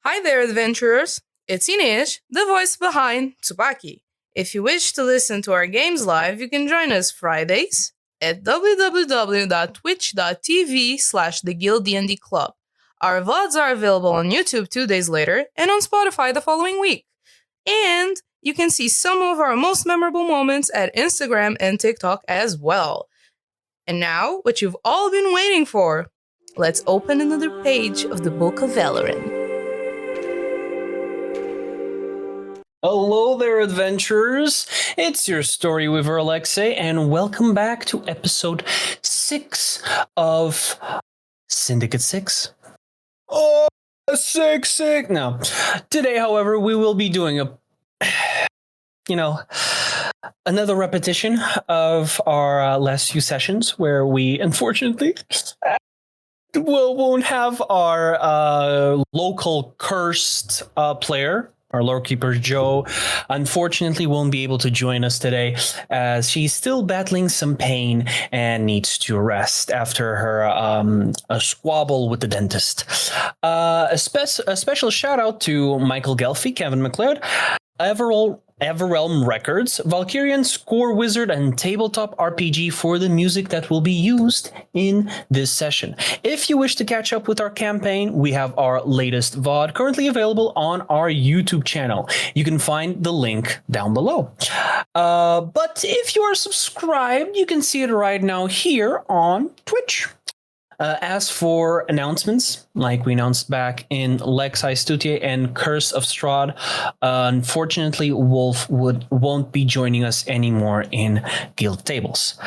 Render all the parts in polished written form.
Hi there, adventurers! It's Inês, the voice behind Tsubaki. If you wish to listen to our games live, you can join us Fridays at www.twitch.tv/theguilddndclub. Our VODs are available on YouTube 2 days later and on Spotify the following week. And you can see some of our most memorable moments at Instagram and TikTok as well. And now, what you've all been waiting for, let's open another page of the Book of Elleran. Hello there, adventurers. It's your story weaver, Alexey, and welcome back to episode 6 of Syndicate 6. Oh, 6. Now, today, however, we will be doing another repetition of our last few sessions where we, unfortunately, won't have our local cursed player. Our lore keeper, Joe, unfortunately won't be able to join us today as she's still battling some pain and needs to rest after her a squabble with the dentist. A special shout out to Michael Gelfi, Kevin McLeod, Everrealm Records, Valkyrian Score Wizard, and Tabletop RPG for the music that will be used in this session. If you wish to catch up with our campaign, we have our latest VOD currently available on our YouTube channel. You can find the link down below. But if you are subscribed, you can see it right now here on Twitch. As for announcements, like we announced back in Lex Stutier and Curse of Strahd, unfortunately, Wolf won't be joining us anymore in Guild Tables.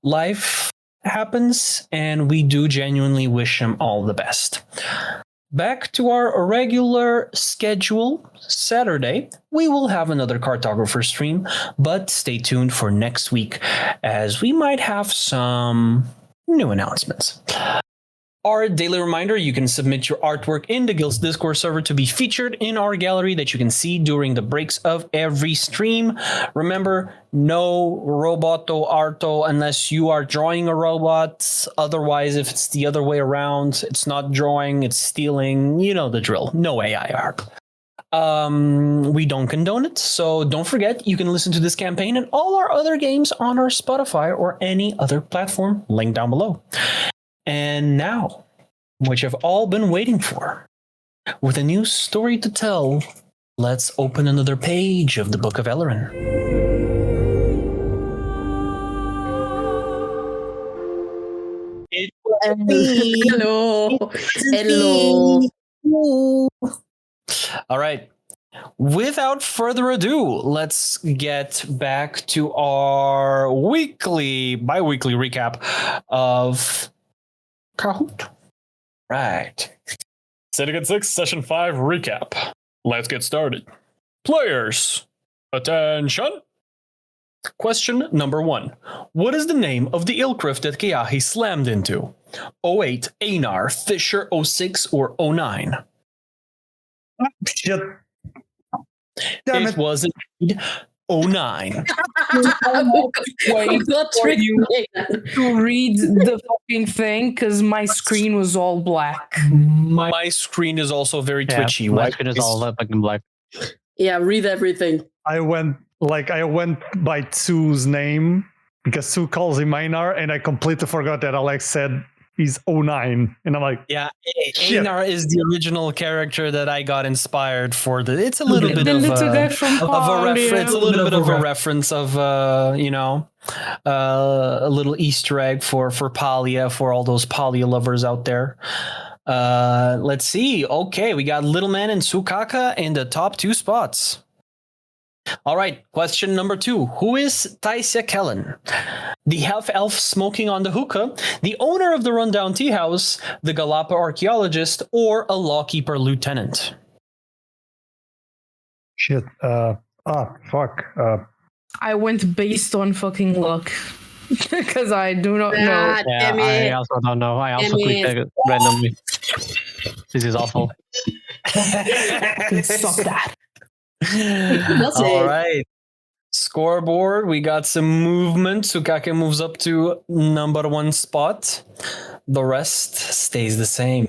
Life happens, and we do genuinely wish him all the best. Back to our regular schedule, Saturday, we will have another cartographer stream, but stay tuned for next week, as we might have some new announcements. Our daily reminder, you can submit your artwork in the Guild's Discord server to be featured in our gallery that you can see during the breaks of every stream. Remember, no roboto arto unless you are drawing a robot. Otherwise, if it's the other way around, it's not drawing, it's stealing. You know the drill. No AI art. We don't condone it, so don't forget you can listen to this campaign and all our other games on our Spotify or any other platform, link down below. And now, what you've all been waiting for, with a new story to tell, let's open another page of the Book of Elleran. Hello. All right. Without further ado, let's get back to our bi-weekly recap of Kahoot. Right. Syndicate 6, Session 5 recap. Let's get started. Players, attention! Question number 1. What is the name of the Ilcrift that Keahi slammed into? 08, Einar, Fisher, 06, or 09? Shit. Damn It was indeed 09. I got tricked. To read the fucking thing because my screen was all black. My screen is also very twitchy. My screen is all fucking black. Yeah, read everything. I went by Tsu's name because Tsu calls him Einar, and I completely forgot that Alex said he's 09. And I'm like, yeah, shit. Einar is the original character that I got inspired for. It's a little bit of a reference. It's a little bit of a reference of a little Easter egg for Palia, for all those Palia lovers out there. Let's see. Okay, we got Little Man and Sukaka in the top 2 spots. All right, question number 2. Who is Taisya Kellen? The half-elf smoking on the hookah, the owner of the rundown tea house, the Galapa archaeologist, or a lawkeeper lieutenant? Shit. Fuck. I went based on fucking luck because I do not know. Damn I it. also don't know. I also clicked it randomly. This is awful. Stop that. All right. Scoreboard, we got some movement. Tsukake moves up to number 1 spot. The rest stays the same.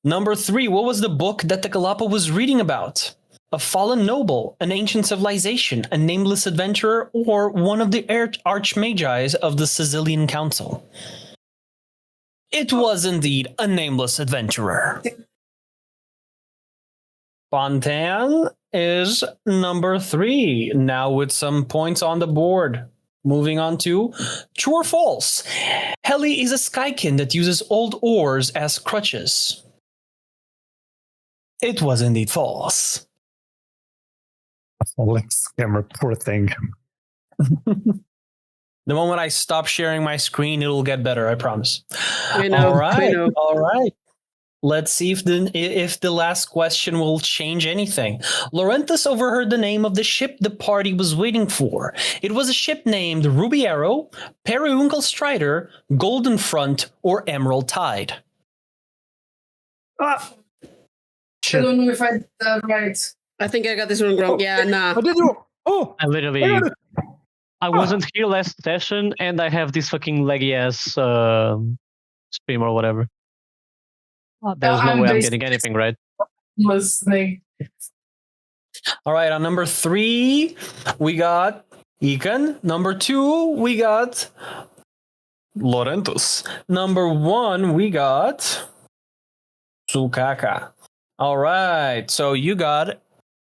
Number 3, what was the book that the Galapa was reading about? A fallen noble, an ancient civilization, a nameless adventurer, or one of the archmagi's of the Sicilian Council? It was indeed a nameless adventurer. Fontaine is number 3, now with some points on the board. Moving on to true or false. Heli is a skykin that uses old oars as crutches. It was indeed false. Alex camera, poor thing. The moment I stop sharing my screen, it'll get better, I promise. I know, All right. I know. All right. Let's see if the last question will change anything. Lorenthus overheard the name of the ship the party was waiting for. It was a ship named Ruby Arrow, Periwinkle Strider, Golden Front, or Emerald Tide. Ah! I Shit. don't know if I did that right. I think I got this one wrong. Yeah, nah. I did it. Oh! I literally, I got it. I wasn't here last session, and I have this fucking laggy ass stream or whatever. There's no I'm way I'm basically- getting anything right. Listening. All right, on number 3, we got Hikan. Number 2, we got Lorenthus. Number 1, we got Tsubaki. All right, so you got,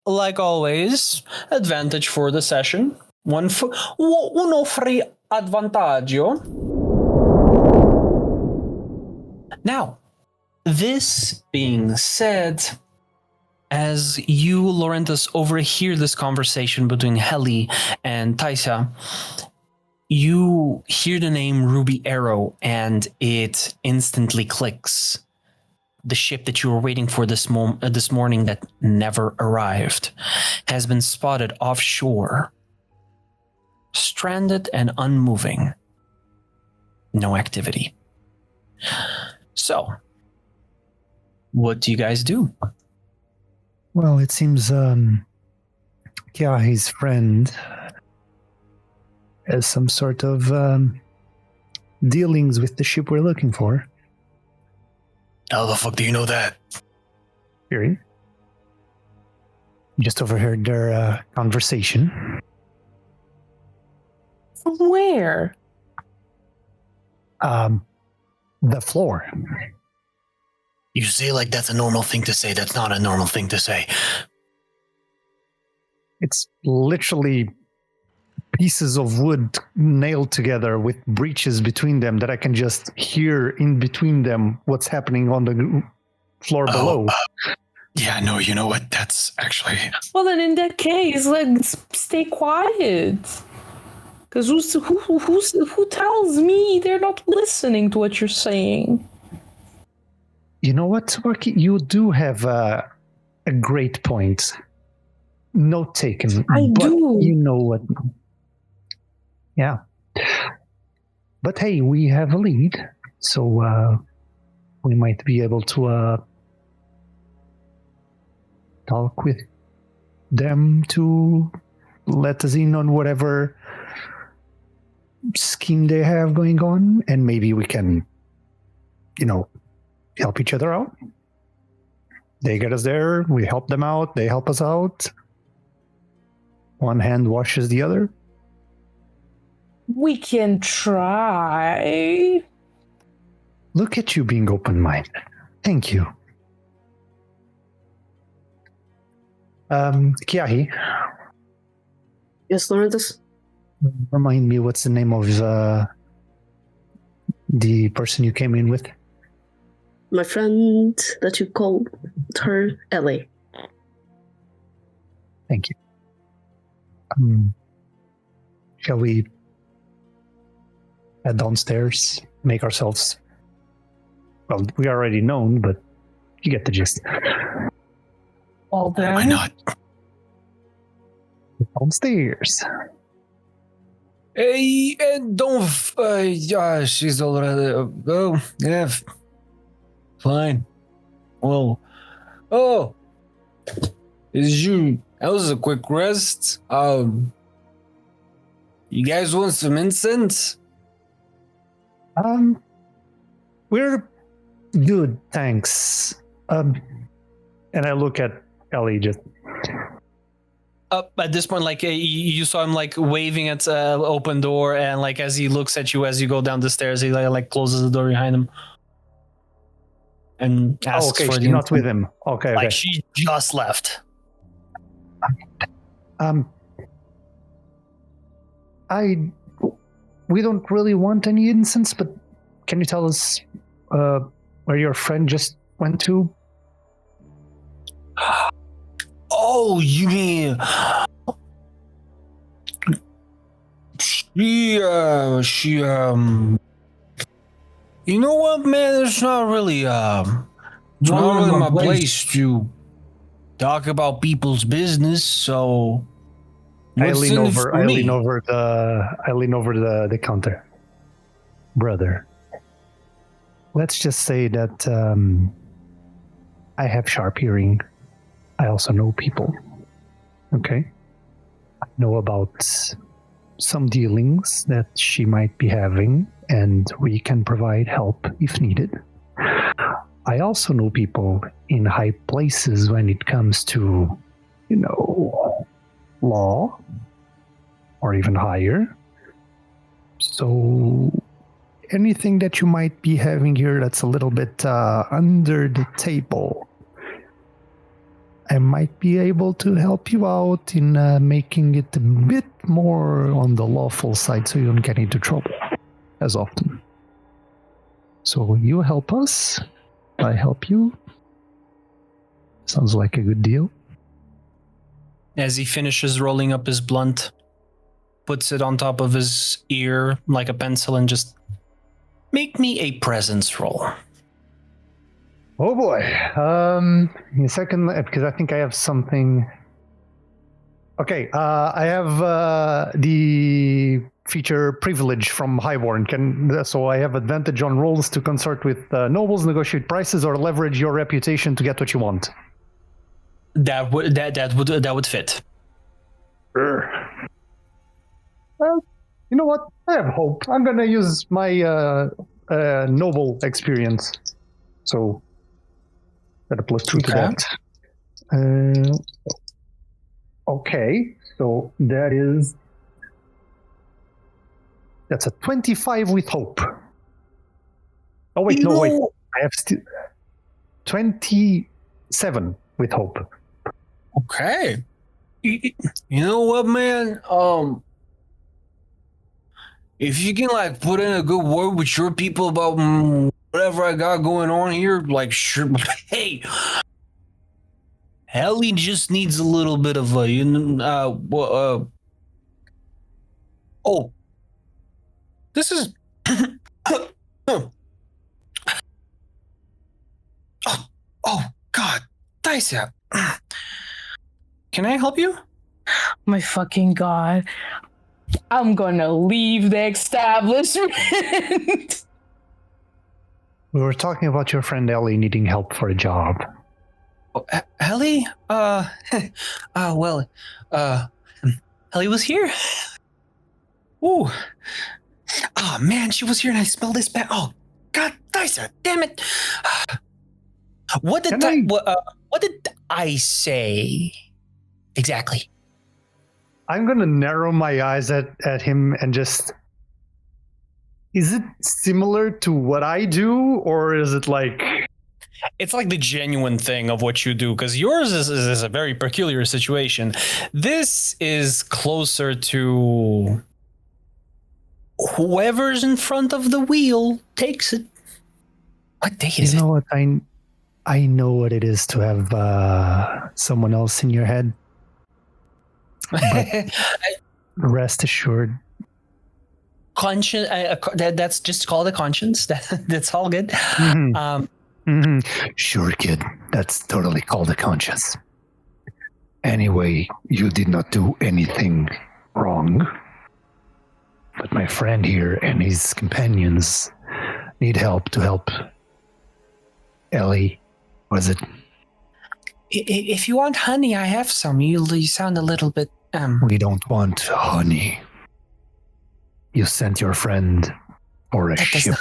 like always, advantage for the session. Uno free advantaggio. Now, this being said, as you, Lorenthus, overhear this conversation between Heli and Taisa, you hear the name Ruby Arrow, and it instantly clicks. The ship that you were waiting for this morning that never arrived has been spotted offshore, stranded and unmoving. No activity. So, what do you guys do? Well, it seems Keahi's friend has some sort of dealings with the ship we're looking for. How the fuck do you know that? Fury. Just overheard their conversation. From where? The floor. You say like that's a normal thing to say. That's not a normal thing to say. It's literally pieces of wood nailed together with breaches between them that I can just hear in between them what's happening on the floor below. Yeah, no, you know what? That's actually... Well, then in that case, like, stay quiet. Because who tells me they're not listening to what you're saying? You know what, Tsubaki? You do have a great point. Note taken. I but do. You know what? Yeah. But hey, we have a lead, so we might be able to talk with them to let us in on whatever scheme they have going on, and maybe we can, help each other out. They get us there, we help them out, they help us out. One hand washes the other. We can try. Look at you being open-minded. Thank you. Keahi, Yes, Lorenthus? remind me what's the name of the person you came in with? My friend that you called her Ellie. Thank you. Shall we head downstairs, make ourselves... Well, we are already known, but you get the gist. Well, then. Why not? Downstairs. Hey, don't... yeah, she's already... oh, yeah. Fine. Well... Oh! Is you... That was a quick rest. You guys want some incense? We're good, thanks. And I look at Ellie just. At this point, like you saw him like waving at open door, and like as he looks at you as you go down the stairs, he like closes the door behind him and asks okay, for she's the not with him. Okay, like okay. she just left. We don't really want any incense, but can you tell us where your friend just went to? Oh, you mean she you know what, man, it's not really my place to talk about people's business, so I lean over the counter. Brother, let's just say that I have sharp hearing. I also know people. Okay? I know about some dealings that she might be having, and we can provide help if needed. I also know people in high places when it comes to, law, or even higher. So anything that you might be having here that's a little bit under the table, I might be able to help you out in making it a bit more on the lawful side so you don't get into trouble as often. So you help us, I help you. Sounds like a good deal. As he finishes rolling up his blunt, puts it on top of his ear like a pencil and just make me a presence roll. Oh boy. In a second, because I think I have something. Okay, I have the feature privilege from Highborn. So I have advantage on rolls to consort with nobles, negotiate prices, or leverage your reputation to get what you want. That would fit. Well, you know what? I have hope. I'm gonna use my noble experience. So got a +2 to that. Okay, so that's a 25 with hope. Oh wait, wait. I have still 27 with hope. Okay. You know what, man? If you can like put in a good word with your people about whatever I got going on here, like sure. Hey, Ellie just needs a little bit of a oh, this is oh God, Daisa. Can I help you? My fucking God. I'm gonna leave the establishment. We were talking about your friend Ellie needing help for a job. Oh, Ellie? Ellie was here. Ooh. Oh man, she was here and I smelled this bad. Oh God, Daisa, damn it. What did I say? Exactly. I'm gonna narrow my eyes at him and just. Is it similar to what I do, or is it like? It's like the genuine thing of what you do, because yours is a very peculiar situation. This is closer to whoever's in front of the wheel takes it. What day is it? You know what? I know what it is to have someone else in your head. But rest assured. Conscience. That's just called a conscience. That's all good. Mm-hmm. Sure, kid. That's totally called a conscience. Anyway, you did not do anything wrong. But my friend here and his companions need help to help Ellie. Was it? If you want honey, I have some. You sound a little bit. We don't want honey. You sent your friend for a ship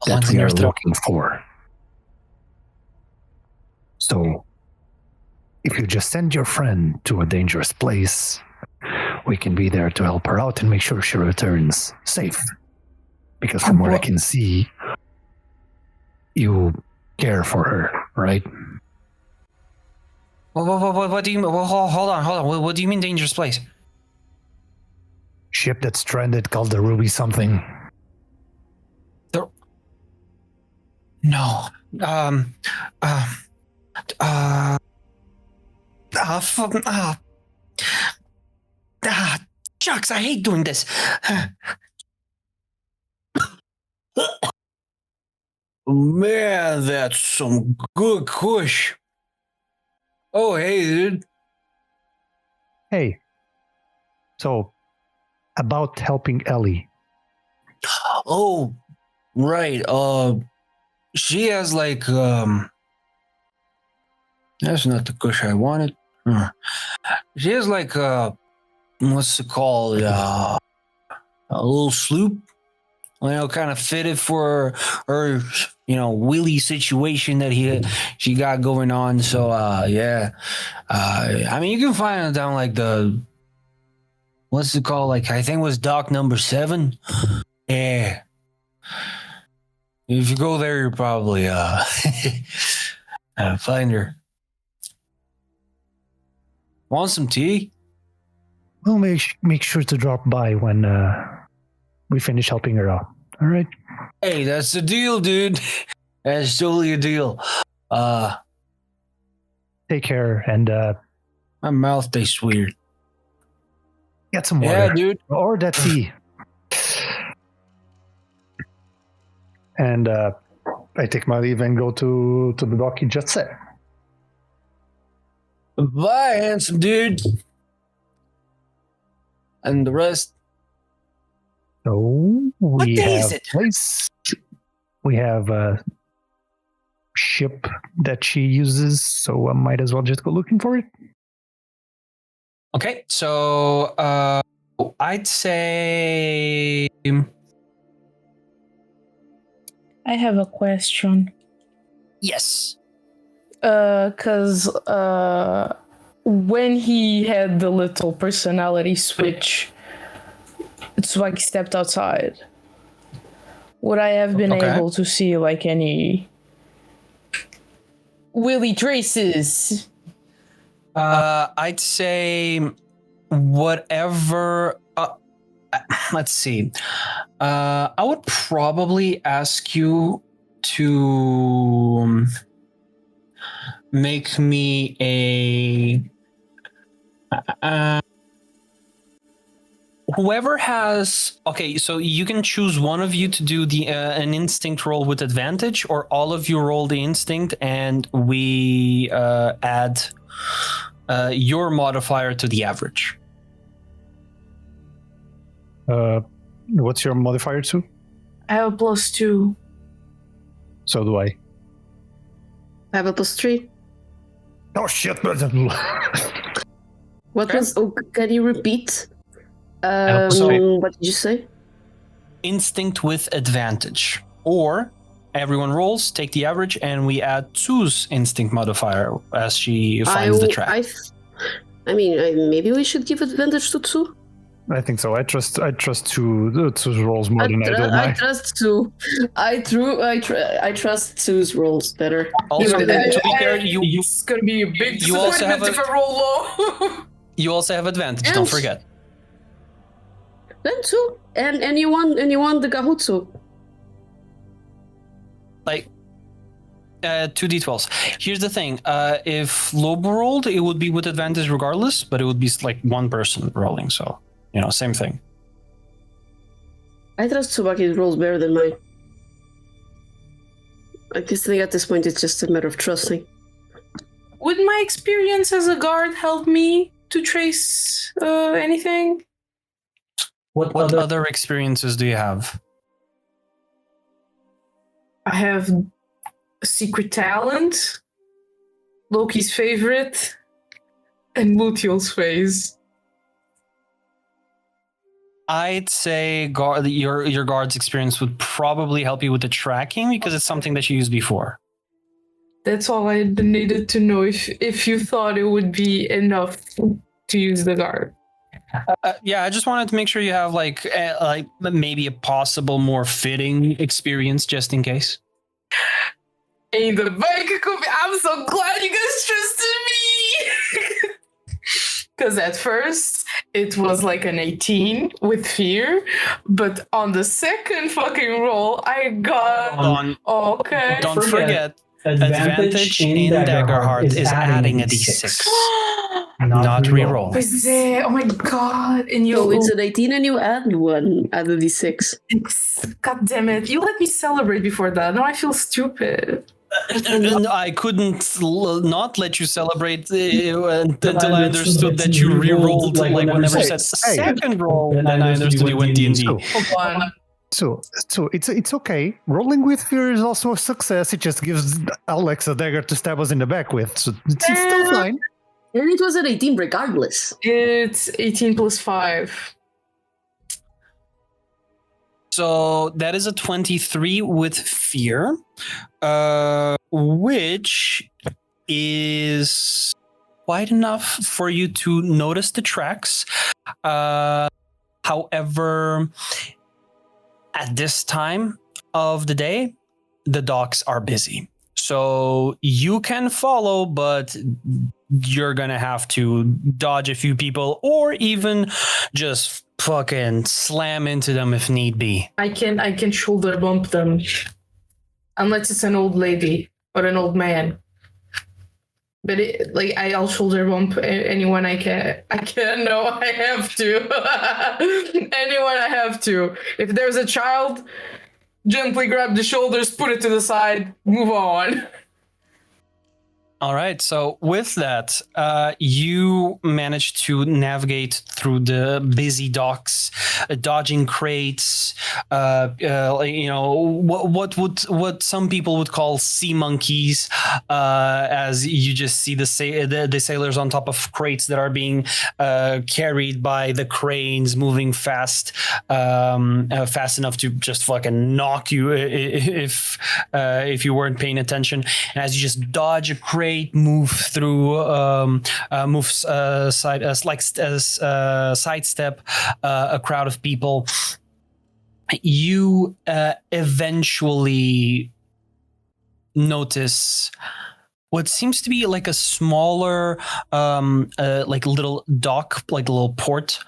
that we are looking for. So, if you just send your friend to a dangerous place, we can be there to help her out and make sure she returns safe. Because from what I can see, you care for her, right? What do you mean? Hold on. What do you mean dangerous place? Ship that's stranded called the Ruby something. No. Shucks, I hate doing this. Man, that's some good kush. Oh, hey, dude. Hey. So, about helping Ellie. Oh, right. She has like that's not the kush I wanted. She has like what's it called? A little sloop. Kind of fitted for her, wheelie situation that she got going on. So, yeah. I mean, you can find it down like what's it called? Like, I think it was dock number 7. Yeah. If you go there, you'll probably find her. Want some tea? We'll make sure to drop by when we finish helping her out. All right. Hey, that's the deal, dude. That's totally a deal. Take care and My mouth tastes weird. get some water. Yeah, dude. Or that tea. And I take my leave and go to the dock you just said. Bye, handsome dude. And the rest. So What we day have is it? place. We have a ship that she uses, so I might as well just go looking for it. Okay, so I'd say I have a question. yes. Cause when he had the little personality switch, Tsubaki stepped outside. Would I have been Okay. able to see like any willy traces? I'd say whatever. Let's see. I would probably ask you to make me whoever has. Okay, so you can choose one of you to do an instinct roll with advantage, or all of you roll the instinct, and we add your modifier to the average. What's your modifier to? I have a +2. So do I. I have a +3. Oh shit! What Okay. was? Oh, can you repeat? have a +3. What did you say? Instinct with advantage, or everyone rolls, take the average, and we add Tsu's instinct modifier as she finds the track. Maybe we should give advantage to Tsu. I think so. I trust Tsu's rolls more than I do I mine. trust Tsu. I trust Tsu's rolls better. Also, Even to better. be fair, you It's gonna be a big You also have disappointment if I roll low. you also have advantage. And- Don't forget. Then Tsu, and you won the Gahutsu. Like 2d12s. Here's the thing. If Lobo rolled, it would be with advantage regardless, but it would be like one person rolling. So same thing. I trust Tsubaki's rolls better than mine. I just think at this point it's just a matter of trusting. Would my experience as a guard help me to trace anything? What other experiences do you have? I have a secret talent, Loki's favorite, and Lutiel's phase. I'd say your guard's experience would probably help you with the tracking because it's something that you used before. That's all I needed to know. If you thought it would be enough to use the guard. Yeah, I just wanted to make sure you have like maybe a possible more fitting experience just in case. In the bank, I'm so glad you guys trusted me. Because at first it was like an 18 with fear, but on the second fucking roll, I got okay. Don't forget, advantage in Daggerheart is adding a d6, not reroll. Oh my god! And you, So it's an 18 and you add 1 at the d6. God damn it! You let me celebrate before that. Now I feel stupid. I couldn't not let you celebrate until I understood that you re-rolled. Like whenever you said second roll, then I understood you went D&D. Hold on. So it's okay. Rolling with fear is also a success. It just gives Alex a dagger to stab us in the back with. So it's still fine. And it was an 18 regardless. It's 18 plus 5. So that is a 23 with fear, which is quite enough for you to notice the tracks. However, at this time of the day, the docks are busy. So you can follow, but you're going to have to dodge a few people or even just fucking slam into them if need be. I can shoulder bump them. Unless it's an old lady or an old man. But I'll shoulder bump anyone I can. No, I have to. Anyone I have to. If there's a child, gently grab the shoulders, put it to the side, move on. All right. So with that, you managed to navigate through the busy docks, dodging crates. What some people would call sea monkeys, as you just see the sailors on top of crates that are being carried by the cranes, moving fast enough to just fucking knock you if you weren't paying attention. And as you just dodge a crate, move through, sidestep a crowd of people, you eventually notice what seems to be like a smaller, like little dock, like a little port,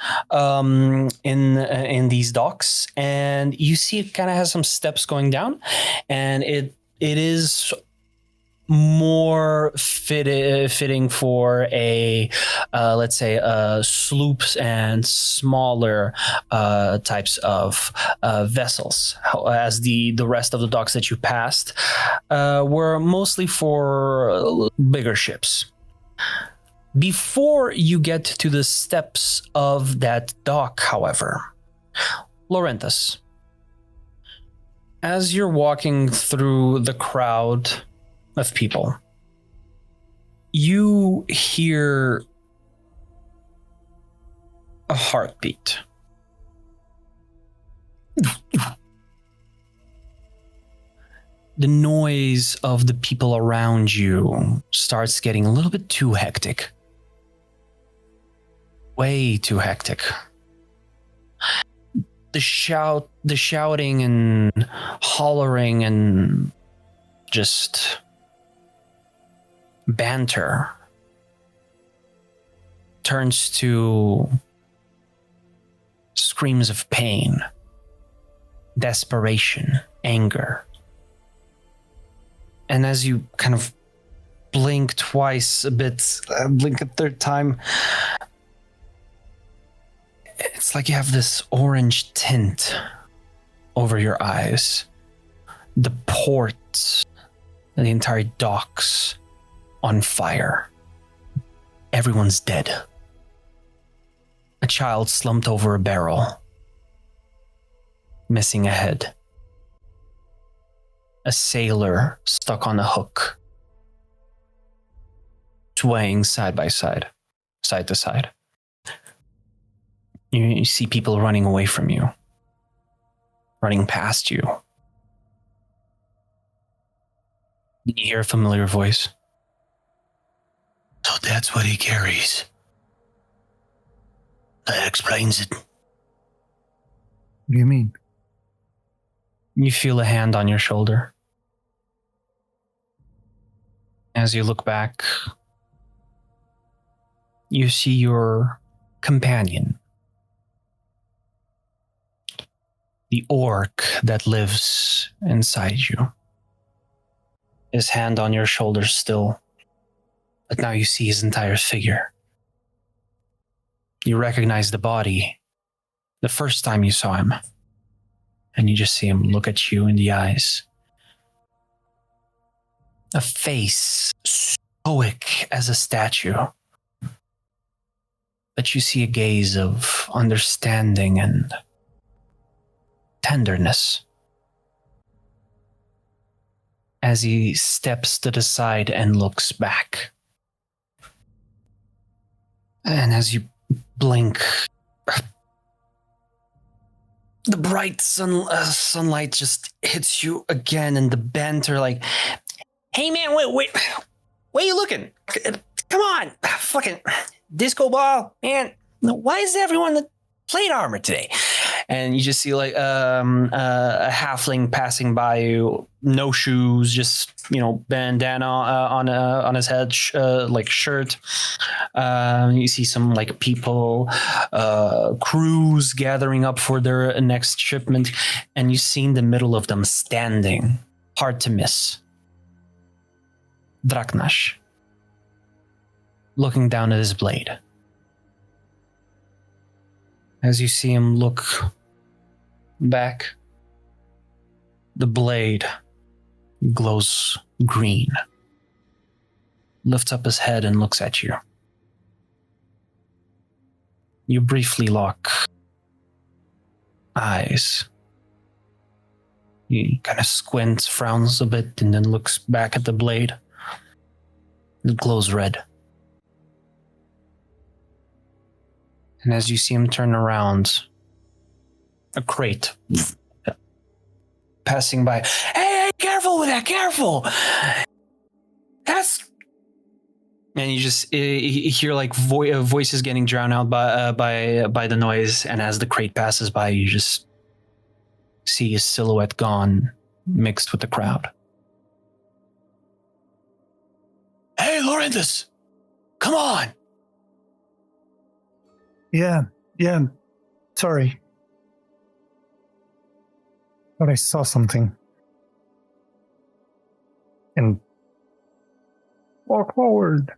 in these docks, and you see it kind of has some steps going down, and it is more fitting for a let's say sloops and smaller types of vessels, as the rest of the docks that you passed were mostly for bigger ships. Before you get to the steps of that dock, however, Lorenthus, as you're walking through the crowd of people, you hear a heartbeat. The noise of the people around you starts getting a little bit too hectic. Way too hectic. The shouting and hollering and just banter turns to screams of pain, desperation, anger. And as you kind of blink twice a bit, blink a third time, it's like you have this orange tint over your eyes. The ports, the entire docks on fire. Everyone's dead. A child slumped over a barrel, missing a head. A sailor stuck on a hook, swaying side by side, side to side. You see people running away from you, running past you. You hear a familiar voice. So that's what he carries. That explains it. What do you mean? You feel a hand on your shoulder. As you look back, you see your companion. The orc that lives inside you. His hand on your shoulder still, but now you see his entire figure. You recognize the body the first time you saw him, and you just see him look at you in the eyes. A face stoic as a statue, but you see a gaze of understanding and tenderness. As he steps to the side and looks back. And as you blink, the bright sunlight just hits you again, and the banter like, hey man, wait, where you looking? Come on, fucking disco ball, man. Why is everyone in plate armor today? And you just see like a halfling passing by you, no shoes, just bandana on his head, like shirt. You see some like people, crews gathering up for their next shipment, and you see in the middle of them standing, hard to miss, Draknash, looking down at his blade. As you see him look back, the blade glows green, lifts up his head and looks at you. You briefly lock eyes. He kind of squints, frowns a bit, and then looks back at the blade. It glows red. And as you see him turn around, a crate passing by. Hey, careful with that, careful! That's... And you just you hear like voices getting drowned out by the noise, and as the crate passes by, you just see his silhouette gone, mixed with the crowd. Hey, Lorenthus! Come on! Yeah, sorry. But I saw something. And walk forward.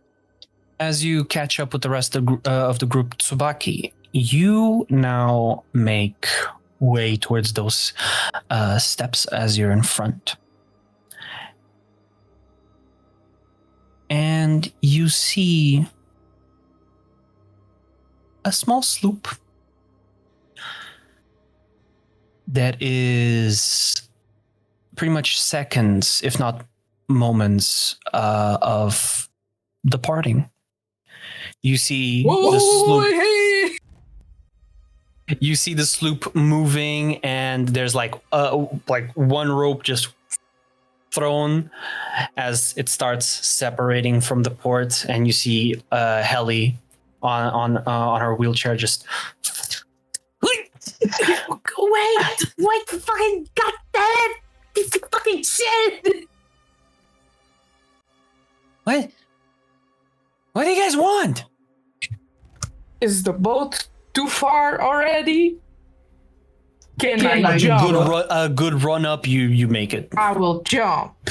As you catch up with the rest of the group, Tsubaki, you now make way towards those steps as you're in front. And you see a small sloop that is pretty much seconds, if not moments, of departing. You see the sloop. You see the sloop moving, and there's like one rope just thrown as it starts separating from the port, and you see Helly on her wheelchair just. Wait, fucking goddamn! Piece of fucking shit! What? What do you guys want? Is the boat too far already? Can I jump? A good run up, you make it. I will jump.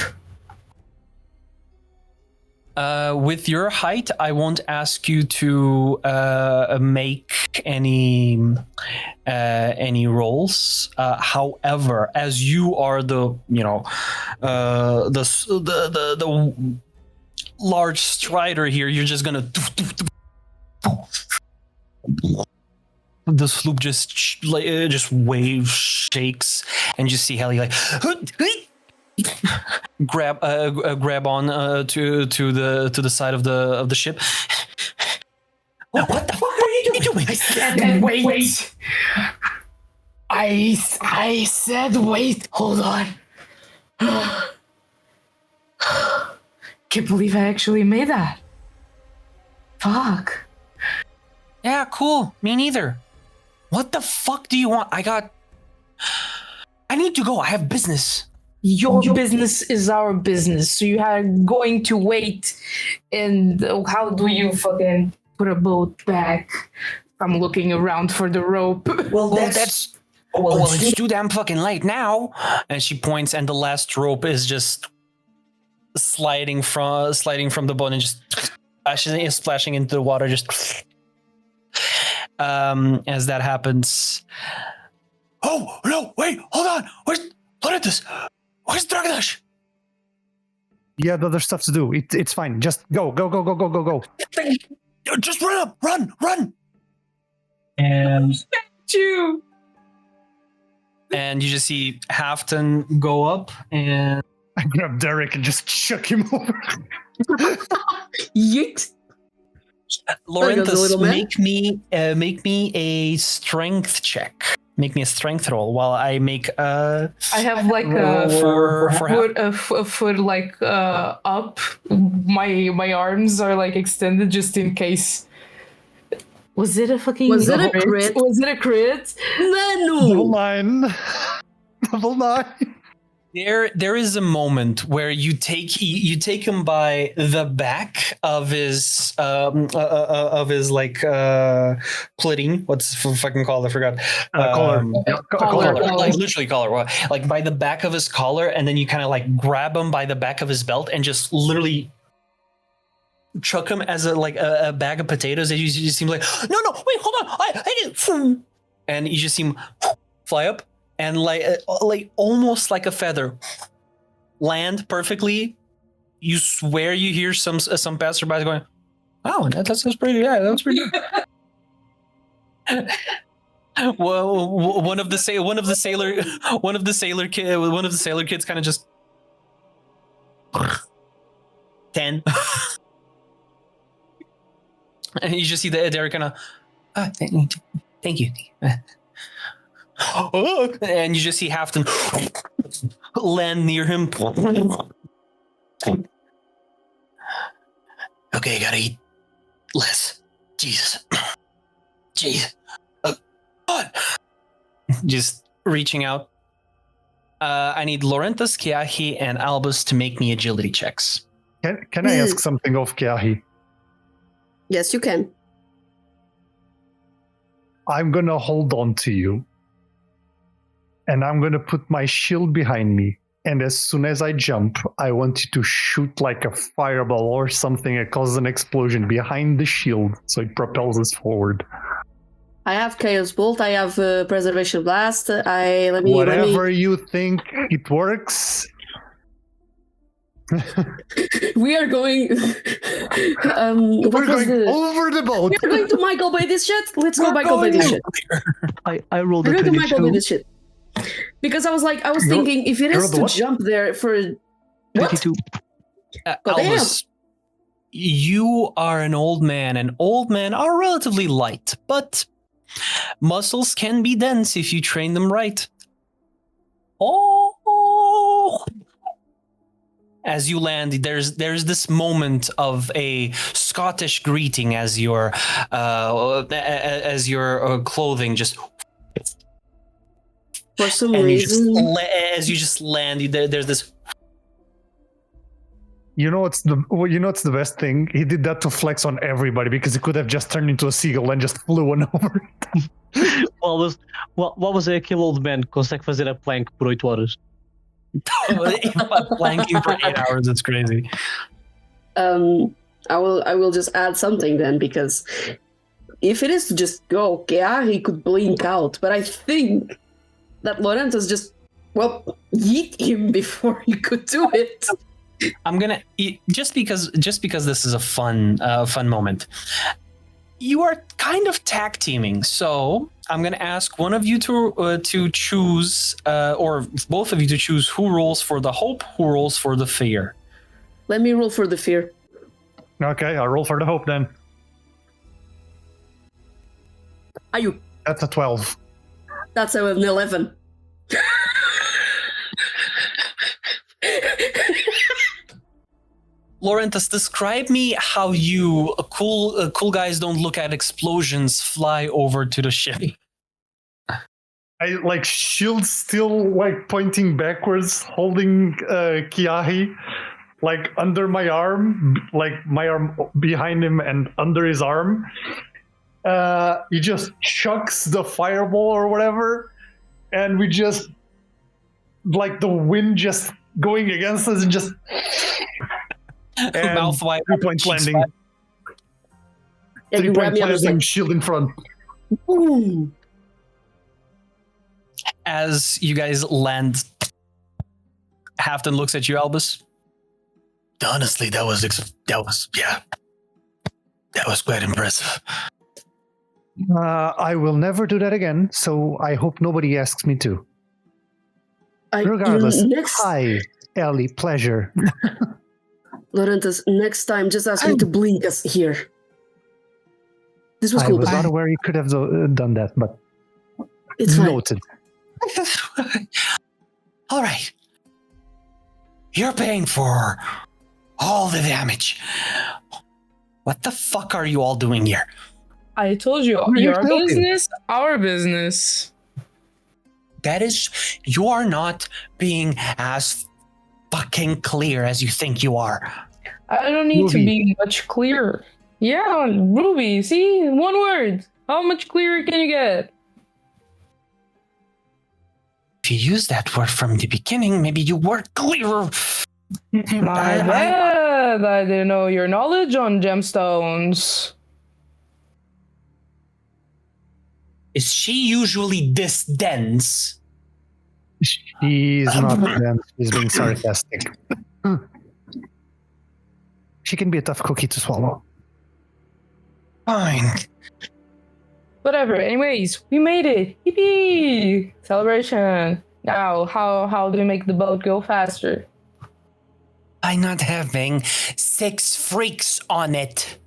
With your height, I won't ask you to make any rolls. However, as you are the large strider here, you're just gonna. The sloop just waves, shakes, and you see Helly like grab on to the side of the ship. What the fuck are you doing? I said wait. I said wait. Hold on. can't believe I actually made that. Fuck. Yeah, cool. Me neither. What the fuck do you want? I need to go. I have business. Your business is our business, so you are going to wait. And how do you fucking put a boat back? I'm looking around for the rope. Well, it's too damn fucking late now. And she points, and the last rope is just sliding from the boat and just splashing into the water. Just as that happens. Oh no! Wait, hold on. Where's Lorenthus? Where's Daggerheart? Yeah, the other stuff to do. It's fine. Just go. Just run up! Run! And You. you just see Halfdann go up, and I grabbed Daeric and just shook him over. Yeet. Lorenthus, man. make me a strength check. Make me a strength roll while I make I have like a foot like up. My arms are like extended just in case. Was it a fucking? Was it a crit? Was it a crit? Double Manu. 9. There is a moment where you take him by the back of his like plitting. What's the fucking called? I forgot. Collar. Collar. Like literally collar. Like by the back of his collar, and then you kind of like grab him by the back of his belt and just literally chuck him as a bag of potatoes. And you just seem like, no, wait, hold on, I did, and you just see him fly up. And like almost like a feather, land perfectly. You swear you hear some passerbys going, "Oh, that's pretty. Yeah, that was pretty good." Well, one of the sailor kids kind of just 10, and you just see the Daeric kind of, thank you. And you just see Halfdann land near him. Okay, gotta eat less. Jesus. Jeez. God. Just reaching out. I need Lorenthus, Keahi, and Albus to make me agility checks. Can I ask something of Keahi? Yes, you can. I'm gonna hold on to you. And I'm going to put my shield behind me. And as soon as I jump, I want you to shoot like a fireball or something that causes an explosion behind the shield so it propels us forward. I have Chaos Bolt. I have Preservation Blast. Whatever you think it works. We are going. We're going over the boat. We're going to Michael Bay this shit. Let's go Michael Bay this shit. I rolled a We're going to Michael Bay 22. this shit. Because I was thinking, if it is to what? jump there for 22. Albus, you are an old man, and old men are relatively light, but muscles can be dense if you train them right. Oh! As you land, there's this moment of a Scottish greeting as your clothing just. For some And reason, as you just land, there's this. You know what's the best thing? He did that to flex on everybody because he could have just turned into a seagull and just flew on over. What was aquele old man que consegue fazer a plank por 8 horas? Planking for 8 hours, it's crazy. I will just add something then, because if it is to just go, Keahi could blink out, but I think that Lorenthus just yeet him before he could do it. I'm gonna just because this is a fun moment. You are kind of tag teaming, so I'm gonna ask one of you to choose, or both of you to choose who rolls for the hope, who rolls for the fear. Let me roll for the fear. Okay, I'll roll for the hope then. Are you? That's a 12. That's an 11. Lorenthus, describe me how you cool guys don't look at explosions fly over to the ship. I like shield still like pointing backwards, holding Keahi like under my arm, like my arm behind him and under his arm. He just chucks the fireball or whatever, and we just like the wind just going against us and just and Mouth wide, 3 points cheeks landing. And 3 you grab points me and it's landing, like, shield in front. boom. As you guys land, Halfdann looks at you, Albus. Honestly, that was quite impressive. I will never do that again, so I hope nobody asks me to. Regardless, hi, Ellie, pleasure. Lorenthus, next time, just ask me to blink us here. This was I cool, was but not aware you could have done that, but it's fine. noted. All right. You're paying for all the damage. What the fuck are you all doing here? I told you, We're here your to help you. business, our business. That is, you are not being as fucking clear as you think you are. I don't need to Ruby. be much clearer. Yeah, Ruby, see? One word. How much clearer can you get? If you use that word from the beginning, maybe you were clearer. My bad. I didn't know your knowledge on gemstones. Is she usually this dense? She's not dense. She's being sarcastic. She can be a tough cookie to swallow. Fine. Whatever. Anyways, we made it. Yippee! Celebration. Now, how do we make the boat go faster? By not having 6 freaks on it.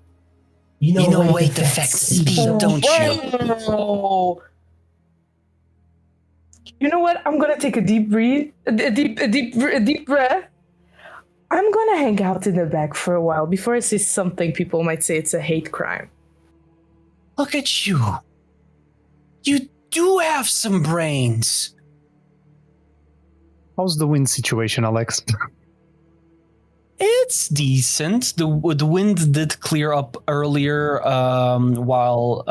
You know weight affects speed, don't you? Whoa. You know what? I'm gonna take a deep breath. A deep breath. I'm gonna hang out in the back for a while before I say something people might say it's a hate crime. Look at you. You do have some brains. How's the wind situation, Alex? It's decent. The wind did clear up earlier while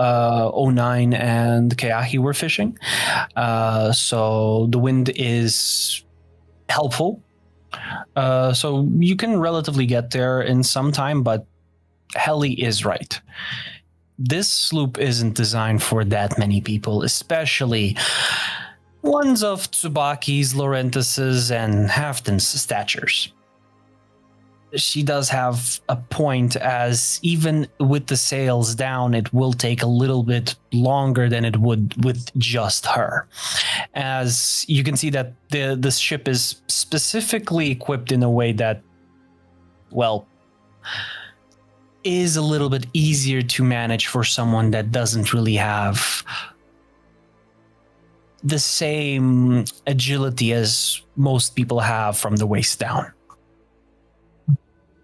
09 and Keahi were fishing. So the wind is helpful. So you can relatively get there in some time, but Helly is right. This sloop isn't designed for that many people, especially ones of Tsubaki's, Lorenthus's, and Halfdann's statures. She does have a point, as even with the sails down, it will take a little bit longer than it would with just her. As you can see that the ship is specifically equipped in a way that, well, is a little bit easier to manage for someone that doesn't really have the same agility as most people have from the waist down.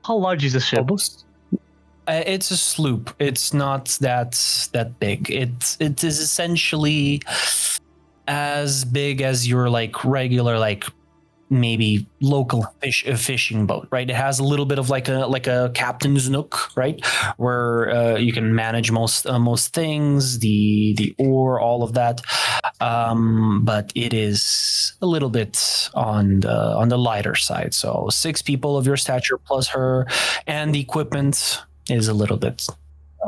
How large is the ship? Albus? It's a sloop. It's not that big. It is essentially as big as your like regular like maybe local fishing boat, right? It has a little bit of like a captain's nook, right, where you can manage most things, the oar, all of that. But it is a little bit on the lighter side. So 6 people of your stature plus her, and the equipment is a little bit.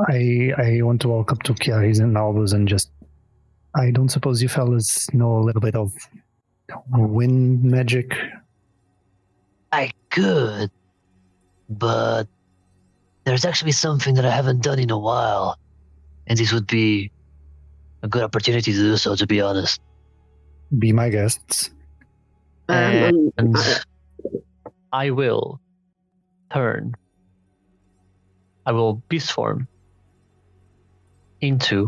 I want to walk up to Keahi and Albus and just, I don't suppose you fellas know a little bit of wind magic? I could, but there's actually something that I haven't done in a while, and this would be a good opportunity to do so, to be honest. Be my guests. And I will turn. I will beast form into.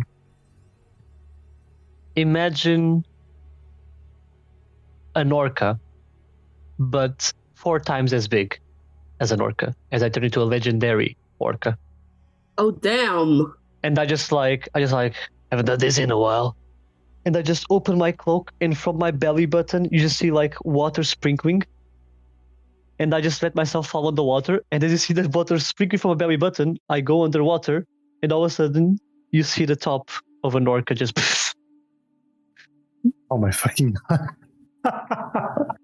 Imagine an orca, but 4 times as big. as an orca, as I turn into a legendary orca. Oh damn! And I just haven't done this in a while. And I just open my cloak, and from my belly button, you just see like water sprinkling. And I just let myself fall in the water, and then you see the water sprinkling from my belly button. I go underwater, and all of a sudden, you see the top of an orca just. Oh my fucking god.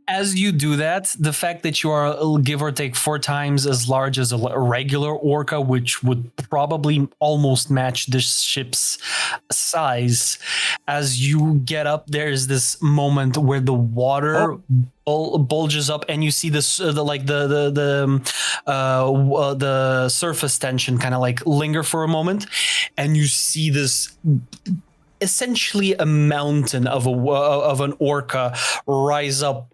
As you do that, the fact that you are give or take 4 times as large as a regular orca, which would probably almost match this ship's size, as you get up, there's this moment where the water bulges up, and you see this the surface tension kind of like linger for a moment, and you see this. Essentially a mountain of an orca rise up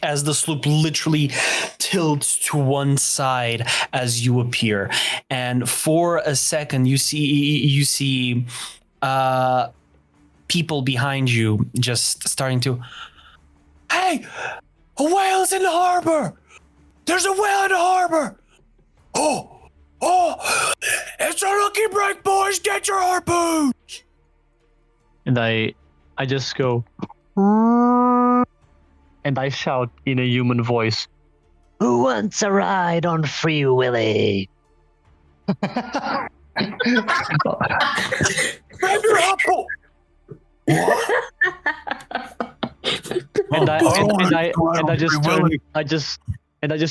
as the sloop literally tilts to one side as you appear, and for a second you see people behind you just starting to, hey, a whale's in the harbor, there's a whale in the harbor, oh, it's a lucky break, boys, get your harpoons. And I just go, and I shout in a human voice, Who wants a ride on Free Willy? Grab your apple. and I just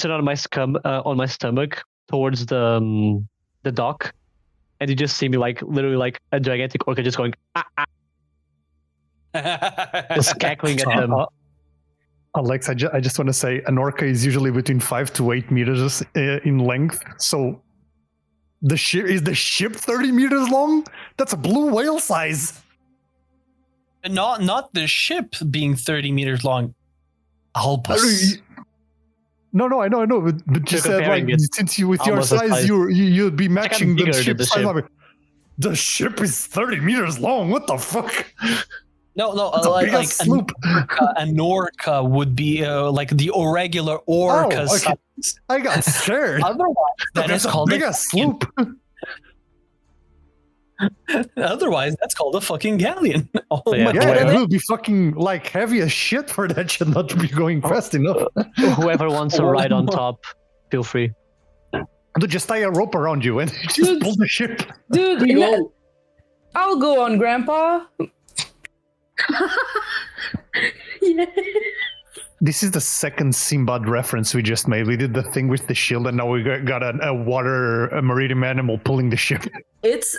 turn on my stomach towards the dock, and you just see me like literally like a gigantic orca just going just cackling at them. Alex, I just want to say an orca is usually between 5 to 8 meters in length. So the ship 30 meters long? That's a blue whale size. Not the ship being 30 meters long. Albus. No, I know, but you said like since you with your size, you'd be matching the ship size. The ship is 30 meters long. What the fuck? No, like an orca would be like the irregular orca size. I got scared. Otherwise, that is called a sloop. Otherwise, that's called a fucking galleon. Oh Yeah, my Yeah, god! it will be fucking like heavy as shit for that shit not to be going fast enough. Whoever wants to ride on top, feel free. Dude, just tie a rope around you and just pull the ship. Dude, I'll go on, Grandpa. Yeah. This is the second Simbad reference we just made. We did the thing with the shield, and now we got a marine animal pulling the ship. It's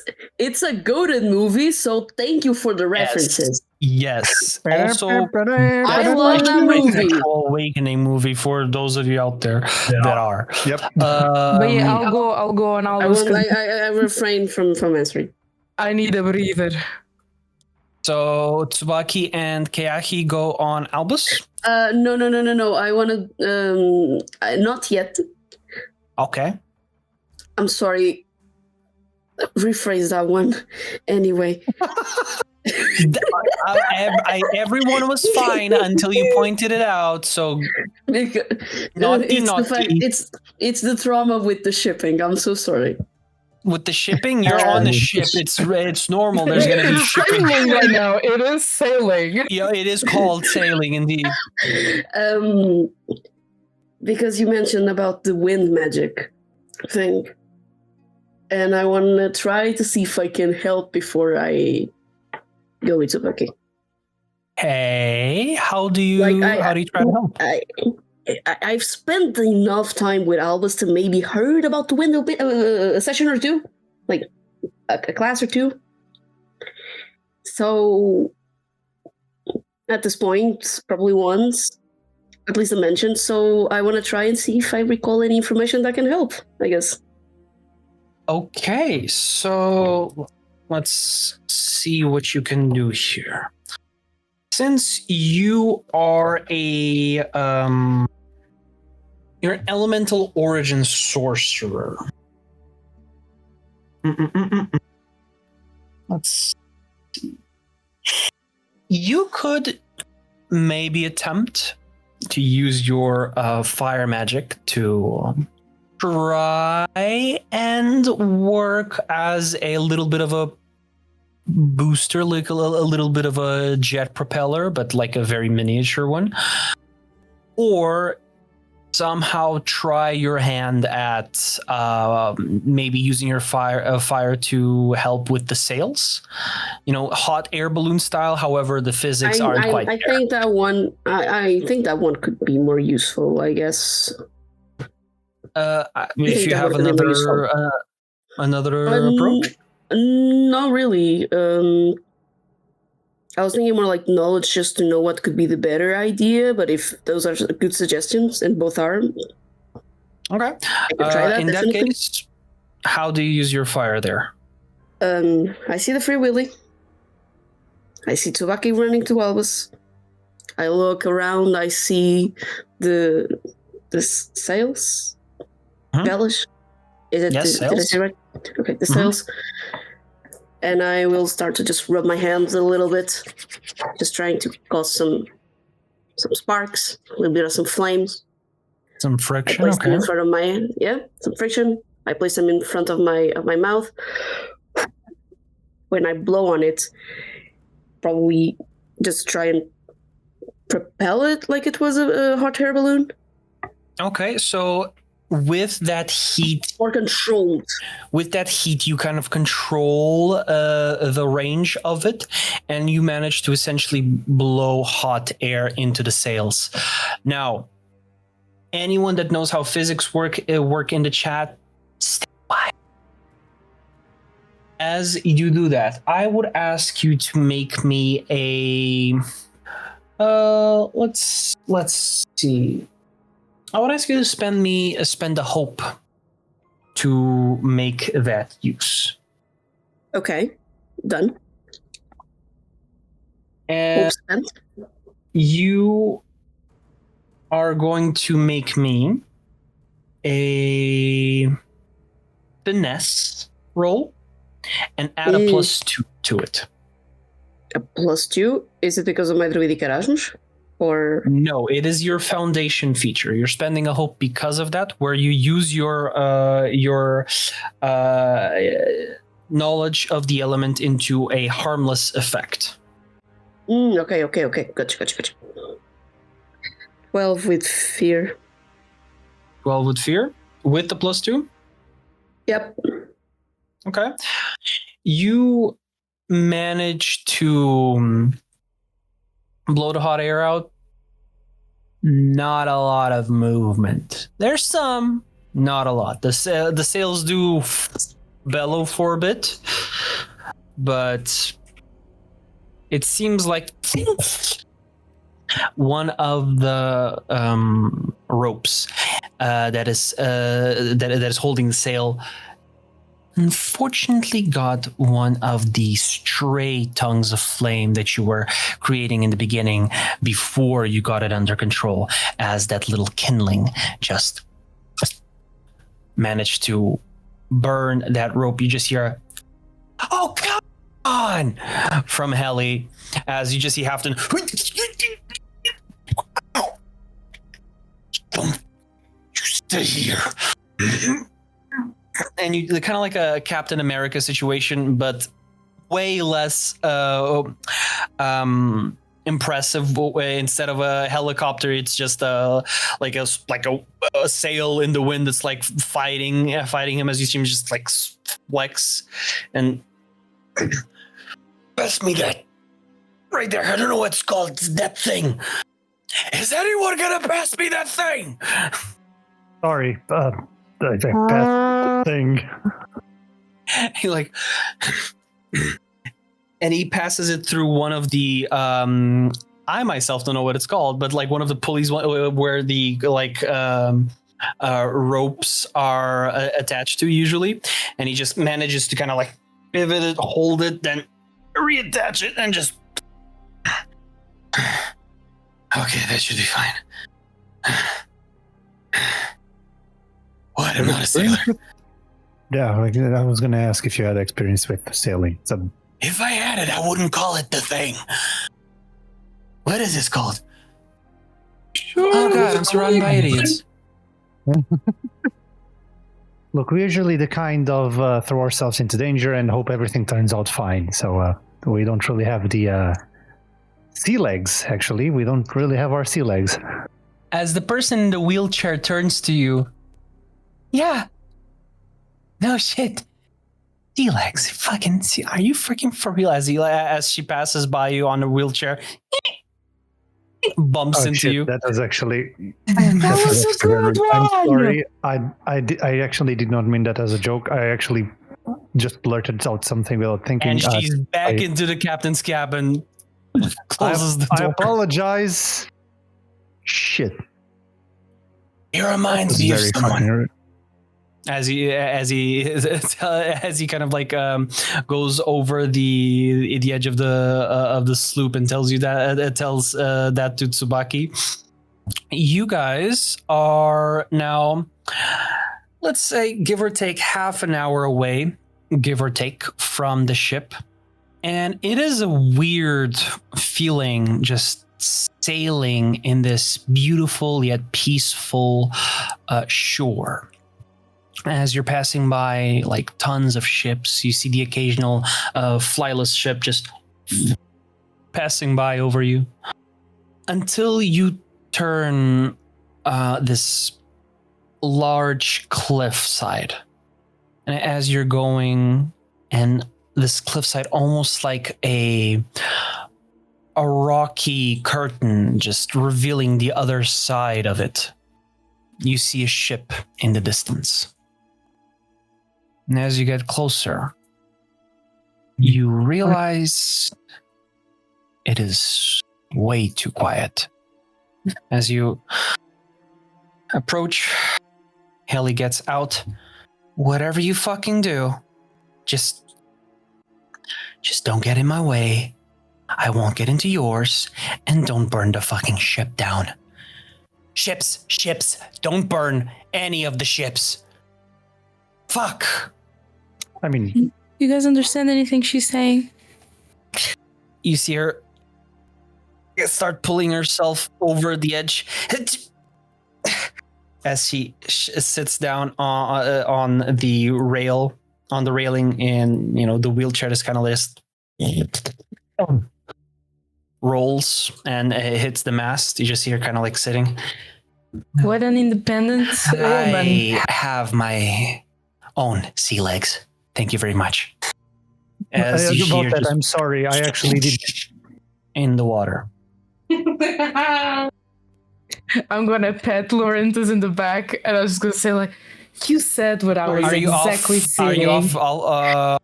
a goated movie, so thank you for the references. Yes. Also, I love that movie. Awakening movie for those of you out there that are. Yep. But yeah, I'll go on. I refrain from answering. I need a breather. So Tsubaki and Keahi go on Albus? No. I want to. Not yet. Okay. I'm sorry. Rephrase that one. Anyway. Everyone was fine until you pointed it out. So naughty. It's the trauma with the shipping. I'm so sorry. With the shipping, you're on the ship. It's normal. There's gonna be shipping right now. It is sailing. Yeah, it is called sailing indeed. Because you mentioned about the wind magic thing, and I want to try to see if I can help before I go with Tsubaki. Hey, how do you try to help? I've spent enough time with Albus to maybe heard about the window a session or two, like a class or two. So at this point, probably once, at least a mention. So I want to try and see if I recall any information that can help, I guess. Okay, so let's see what you can do here. Since you are you're an elemental origin sorcerer. Let's see. You could maybe attempt to use your fire magic to try and work as a little bit of a booster, like a little bit of a jet propeller, but like a very miniature one. Or somehow try your hand at maybe using your fire to help with the sails. Hot air balloon style. However, the physics aren't quite I there. think that one. I think that one could be more useful. I guess. If you have another approach. Not really. I was thinking more like knowledge, just to know what could be the better idea. But if those are good suggestions, and both are, Okay. I can try that. In Definitely. that case, how do you use your fire there? I see the Free Willy. I see Tsubaki running to Albus. I look around. I see the sails. Mhm. Bellish. Is it? Yes, Did I sails. say right? Okay, the Mhm. sails. And I will start to just rub my hands a little bit, just trying to cause some sparks, a little bit of some flames. Some I friction. place them Okay. in front of some friction. I place them in front of my mouth. When I blow on it, probably just try and propel it like it was a hot air balloon. Okay. So with that heat, Or controlled. you kind of control the range of it, and you manage to essentially blow hot air into the sails. Now, anyone that knows how physics work in the chat, stay quiet. As you do that, I would ask you to make me a. Let's see. I would ask you to spend a hope to make that use. Okay, done. And Hope spent. you are going to make me a finesse roll and add a +2 to it. A +2? Is it because of my druidic Erasmus? Or No, it is your foundation feature. You're spending a hope because of that, where you use your knowledge of the element into a harmless effect. Okay. Gotcha. 12 with fear. 12 with fear, with the +2. Yep. Okay. You manage to blow the hot air out. Not a lot of movement. There's some, not a lot. The sails do bellow for a bit, but it seems like one of the ropes that is holding the sail unfortunately got one of the stray tongues of flame that you were creating in the beginning before you got it under control, as that little kindling just managed to burn that rope. You just hear, "Oh, come on!" from Helly, as you just see Halfdann. Don't you stay here. And you kind of like a Captain America situation, but way less impressive. Instead of a helicopter, it's just like a sail in the wind that's like fighting him, as you see him just like flex and pass me that right there. I don't know what it's called. It's that thing. Is anyone gonna pass me that thing? Sorry, that thing. He like, and he passes it through one of the I myself don't know what it's called, but like one of the pulleys where the ropes are attached to usually, and he just manages to kind of like pivot it, hold it, then reattach it, and just okay, that should be fine. What? I'm not a sailor. Yeah, like, I was going to ask if you had experience with sailing. So, If I had it, I wouldn't call it the thing. What is this called? Oh god, I'm surrounded by idiots. Look, we're usually the kind of throw ourselves into danger and hope everything turns out fine. So we don't really have the sea legs, actually. We don't really have our sea legs. As the person in the wheelchair turns to you, yeah. No shit. Sea legs. Fucking see, are you freaking for real? As she passes by you on the wheelchair, bumps into shit, you. That was actually... That was a good I'm one. sorry. I actually did not mean that as a joke. I actually just blurted out something without thinking. And she's back into the captain's cabin, closes the I door. apologize. Shit. He reminds me of Very someone. fucking rude. As he kind of like goes over the edge of the sloop and tells you that that to Tsubaki. You guys are now, let's say, give or take half an hour away, give or take, from the ship, and it is a weird feeling just sailing in this beautiful yet peaceful shore. As you're passing by like tons of ships, you see the occasional flyless ship just passing by over you until you turn this large cliffside. And as you're going, and this cliffside almost like a rocky curtain just revealing the other side of it, you see a ship in the distance. And as you get closer, you realize it is way too quiet. As you approach, Haley gets out. Whatever you fucking do, just don't get in my way. I won't get into yours, and don't burn the fucking ship down. Ships, don't burn any of the ships. Fuck. I mean, You guys understand anything she's saying? You see her start pulling herself over the edge as she sits down on the rail, on the railing, and the wheelchair just kind of just rolls and it hits the mast. You just see her kind of like sitting. What an independent woman. I have my own sea legs. Thank you very much. As you hear about that, just I'm sorry. I actually did. in the water. I'm gonna pet Lorenthus in the back, and I was just gonna say, like, you said what I was exactly saying. Are you off,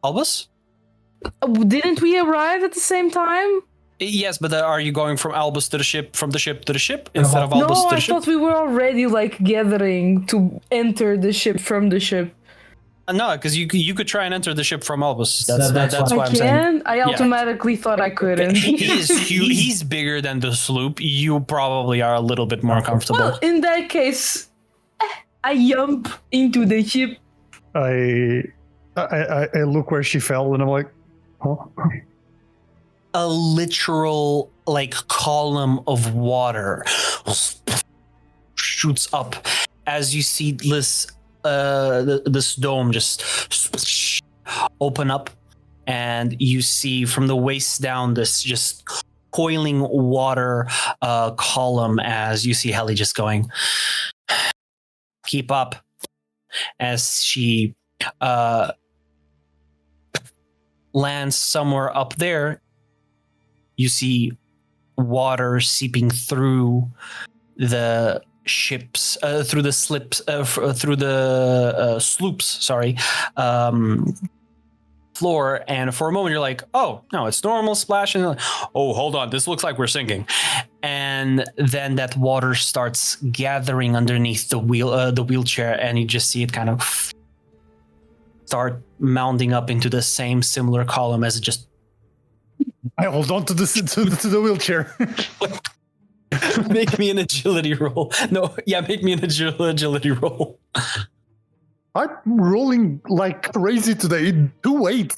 Albus? Didn't we arrive at the same time? Yes, but are you going from Albus to the ship, from the ship to the ship, instead of Albus No, to I the ship? thought we were already like gathering to enter the ship from the ship. No, because you could try and enter the ship from Albus. That's why I I'm saying. can? I automatically thought I couldn't. He's bigger than the sloop. You probably are a little bit more comfortable. Well, in that case, I jump into the ship. I look where she fell, and I'm like, huh? A literal like column of water shoots up as you see this this dome just open up, and you see from the waist down this just coiling water column as you see Helly just going, keep up, as she lands somewhere up there. You see water seeping through the ships, through the slips, through the sloops. Sorry, floor. And for a moment, you're like, "Oh no, it's normal splashing." Like, oh, hold on, this looks like we're sinking. And then that water starts gathering underneath the wheelchair, and you just see it kind of start mounting up into the same similar column as it just. I hold on to the wheelchair. Make me an agility roll. No, yeah, make me an agility roll. I'm rolling like crazy today. 2 weights.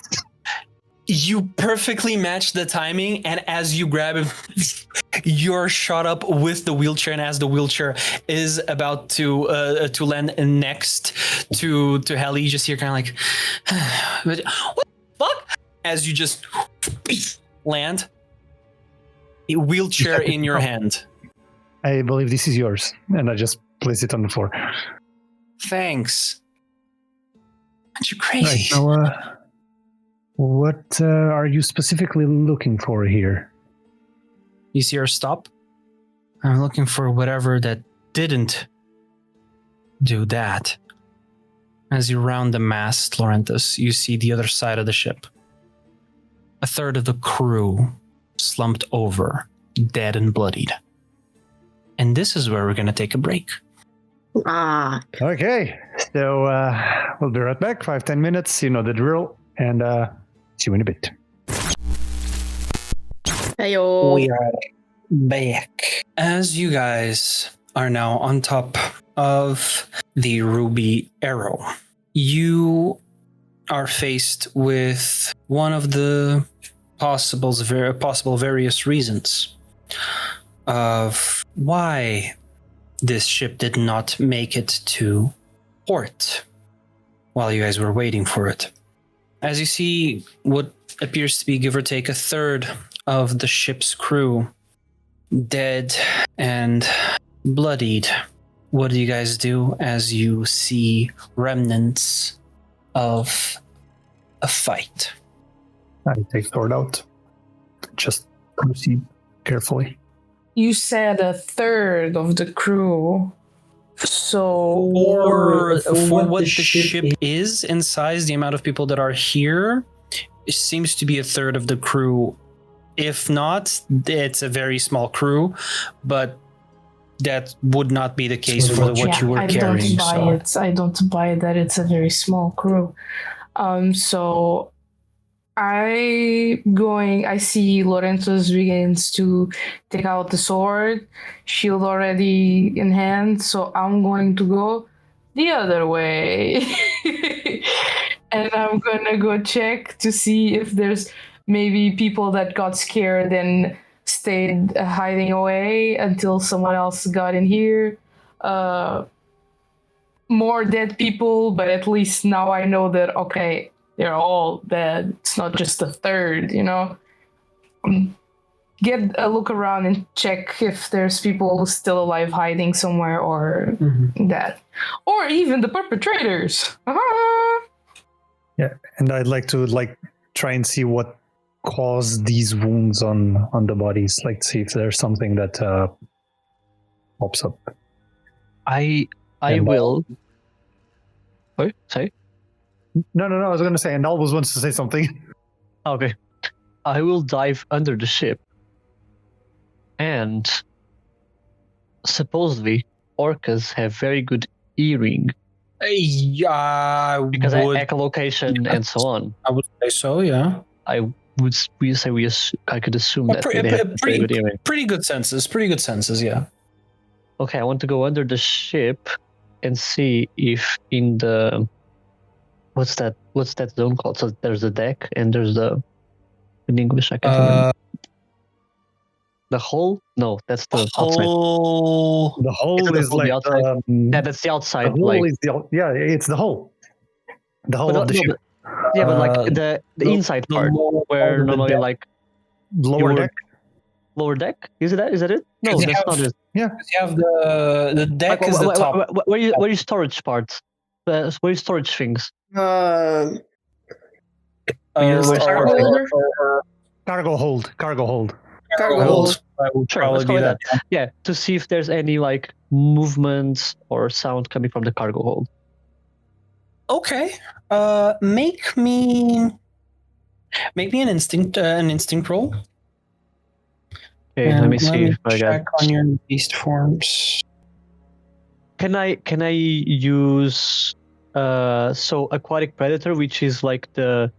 You perfectly match the timing, and as you grab him, you're shot up with the wheelchair, and as the wheelchair is about to land next to Heli, you just hear kind of like, what the fuck? As you just land, a wheelchair in your hand. I believe this is yours, and I just place it on the floor. Thanks. Aren't you crazy? Right, now, what are you specifically looking for here? You see her stop? I'm looking for whatever that didn't do that. As you round the mast, Lorenthus, you see the other side of the ship. A third of the crew slumped over, dead and bloodied. And this is where we're going to take a break. Ah. Okay, so we'll be right back. 5-10 minutes, you know the drill, and see you in a bit. Heyo. We are back. As you guys are now on top of the Ruby Arrow, you are faced with one of the possible various reasons of why this ship did not make it to port while you guys were waiting for it. As you see what appears to be give or take a third of the ship's crew dead and bloodied, what do you guys do as you see remnants of a fight? I take sword out. Just proceed carefully. You said a third of the crew. So For what the ship is in size, the amount of people that are here, it seems to be a third of the crew. If not, it's a very small crew, but that would not be the case for what you were carrying. I don't buy that it's a very small crew. So I see Lorenthus begins to take out the sword, shield already in hand, so I'm going to go the other way. And I'm gonna go check to see if there's maybe people that got scared and stayed hiding away until someone else got in here. More dead people, but at least now I know that, okay, they're all dead. It's not just a third, you know? Get a look around and check if there's people still alive hiding somewhere or that. Or even the perpetrators. Yeah, and I'd like to try and see what caused these wounds on the bodies. Like see if there's something that pops up. I will. Oh, sorry. No. I was going to say, and Albus wants to say something. Okay. I will dive under the ship. And supposedly, orcas have very good hearing. Yeah, because I echolocation and so on. I would say so, yeah. I could assume that they have very good hearing. Pretty good senses, yeah. Okay, I want to go under the ship and see if in the what's that zone called? So there's the deck and there's in English I can't remember. The hull? No, that's the outside. The hull is like yeah, that's the outside. The hull is it's the hull. The hull of the ship. But like the inside part where normally deck. Like lower deck. Lower deck? Is that it? No, that's not it. Yeah. You have the deck is the top. Where you storage parts? Where you storage things? Cargo hold. I will probably do that. Yeah, to see if there's any like movement or sound coming from the cargo hold. Okay. Make me an instinct roll. Okay, let me see if I check on your beast forms. Can I use so aquatic predator, which is like the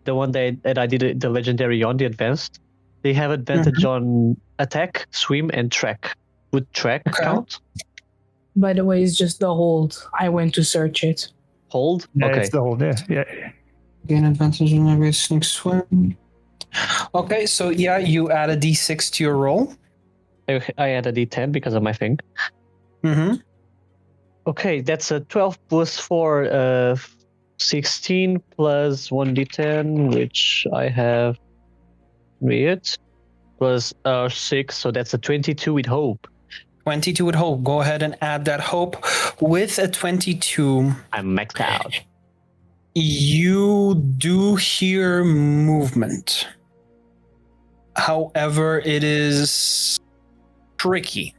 one that I did the legendary on the advanced. They have advantage on attack, swim, and track. Would track count? By the way, it's just the hold. I went to search it. Hold? Yeah, okay. It's the hold, yeah. Gain advantage on every sneak swim. Okay, so yeah, you add a d6 to your roll. I add a D10 because of my thing. Mm-hmm. Okay, that's a 12 plus 4, 16 plus 1d10, which I have weird, plus 6, so that's a 22 with hope. 22 with hope. Go ahead and add that hope. With a 22, I'm maxed out. you do hear movement. However, it is tricky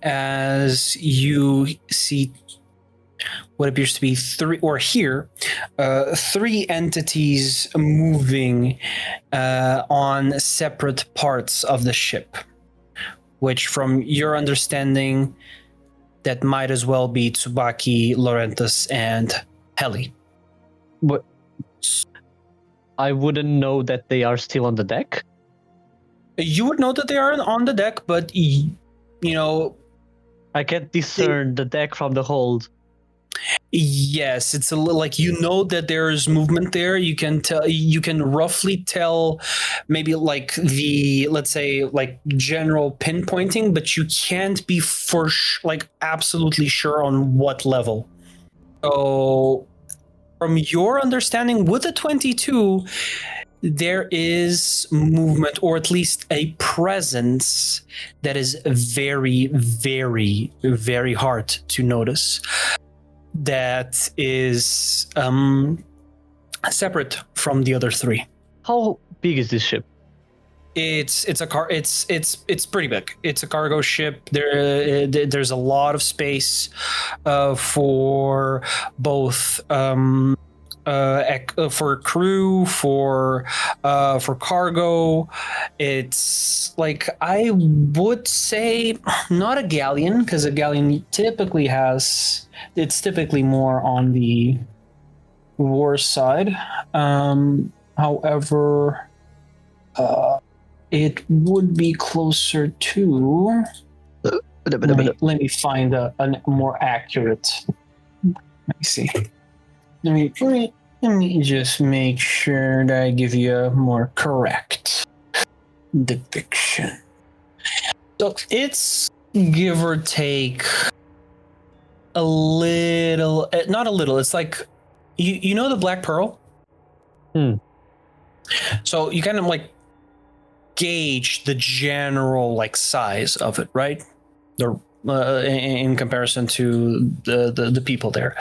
as you see what appears to be three entities moving on separate parts of the ship, which from your understanding, that might as well be Tsubaki, Lorenthus, and Heli. But I wouldn't know that they are still on the deck. You would know that they are on the deck, but you know, I can't discern the deck from the hold. yes, it's a little like that there is movement there. You can tell. You can roughly tell, maybe like let's say like general pinpointing, but you can't be absolutely sure on what level. So, from your understanding, with the 22, there is movement, or at least a presence that is very, very, very hard to notice. That is separate from the other three. How big is this ship? It's pretty big. It's a cargo ship. There's a lot of space for both for crew, for cargo. It's like, I would say not a galleon, because a galleon it's typically more on the war side. However, it would be closer to. Let me find a more accurate. Let me see. Let me just make sure that I give you a more correct depiction. So it's give or take a little, not a little. It's like you know the Black Pearl. So you kind of like gauge the general like size of it, right? In comparison to the people there,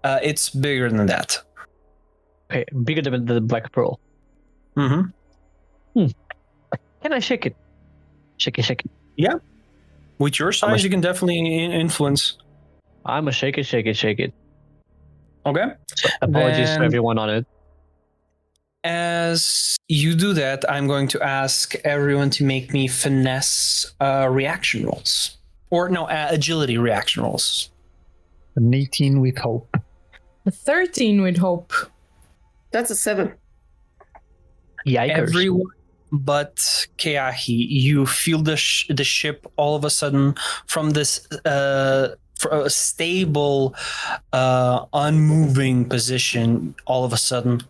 it's bigger than that. Okay, bigger than the Black Pearl. Mm-hmm. Can I shake it? Shake it. Yeah. With your size, you can definitely influence. I'm a shake it. Okay. Apologies to everyone on it. As you do that, I'm going to ask everyone to make me finesse reaction rolls. Or no, agility reaction rolls. An 18 with hope. A 13 with hope. That's a 7. Yikers. Everyone but Keahi, you feel the ship all of a sudden from this stable, unmoving position. All of a sudden,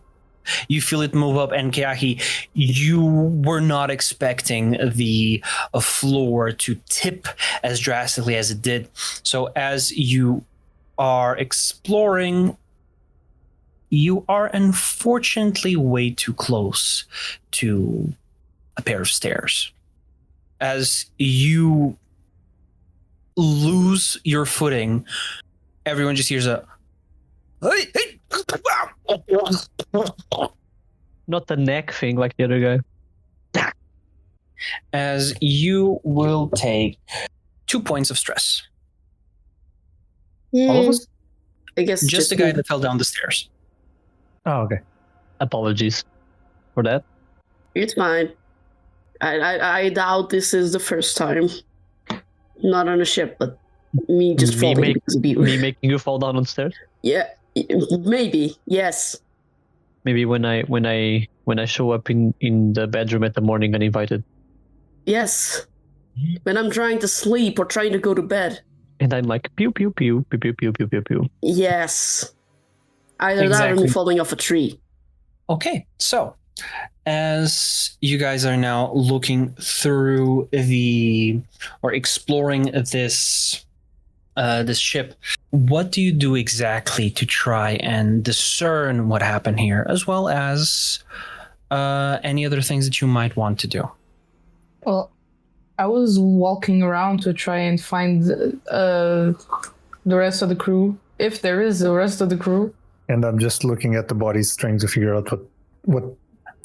you feel it move up, and Keahi, you were not expecting the floor to tip as drastically as it did. So as you are exploring, you are unfortunately way too close to a pair of stairs. As you lose your footing, everyone just hears a hey, hey. Not the neck thing like the other guy. As you will take 2 points of stress. All of us? I guess Just the guy that fell down the stairs. Oh, okay. Apologies for that. It's fine. I doubt this is the first time. Not on a ship, but me just falling because of you. Me making you fall down on stairs? Yeah, maybe. Yes. Maybe when I show up in the bedroom at the morning uninvited. Yes. When I'm trying to sleep or trying to go to bed. And I'm like pew pew pew pew pew pew pew pew pew. Yes. Either that or me falling off a tree. Okay, so as you guys are now looking through or exploring this ship, what do you do exactly to try and discern what happened here, as well as any other things that you might want to do? Well, I was walking around to try and find the rest of the crew, if there is the rest of the crew. And I'm just looking at the bodies, trying to figure out what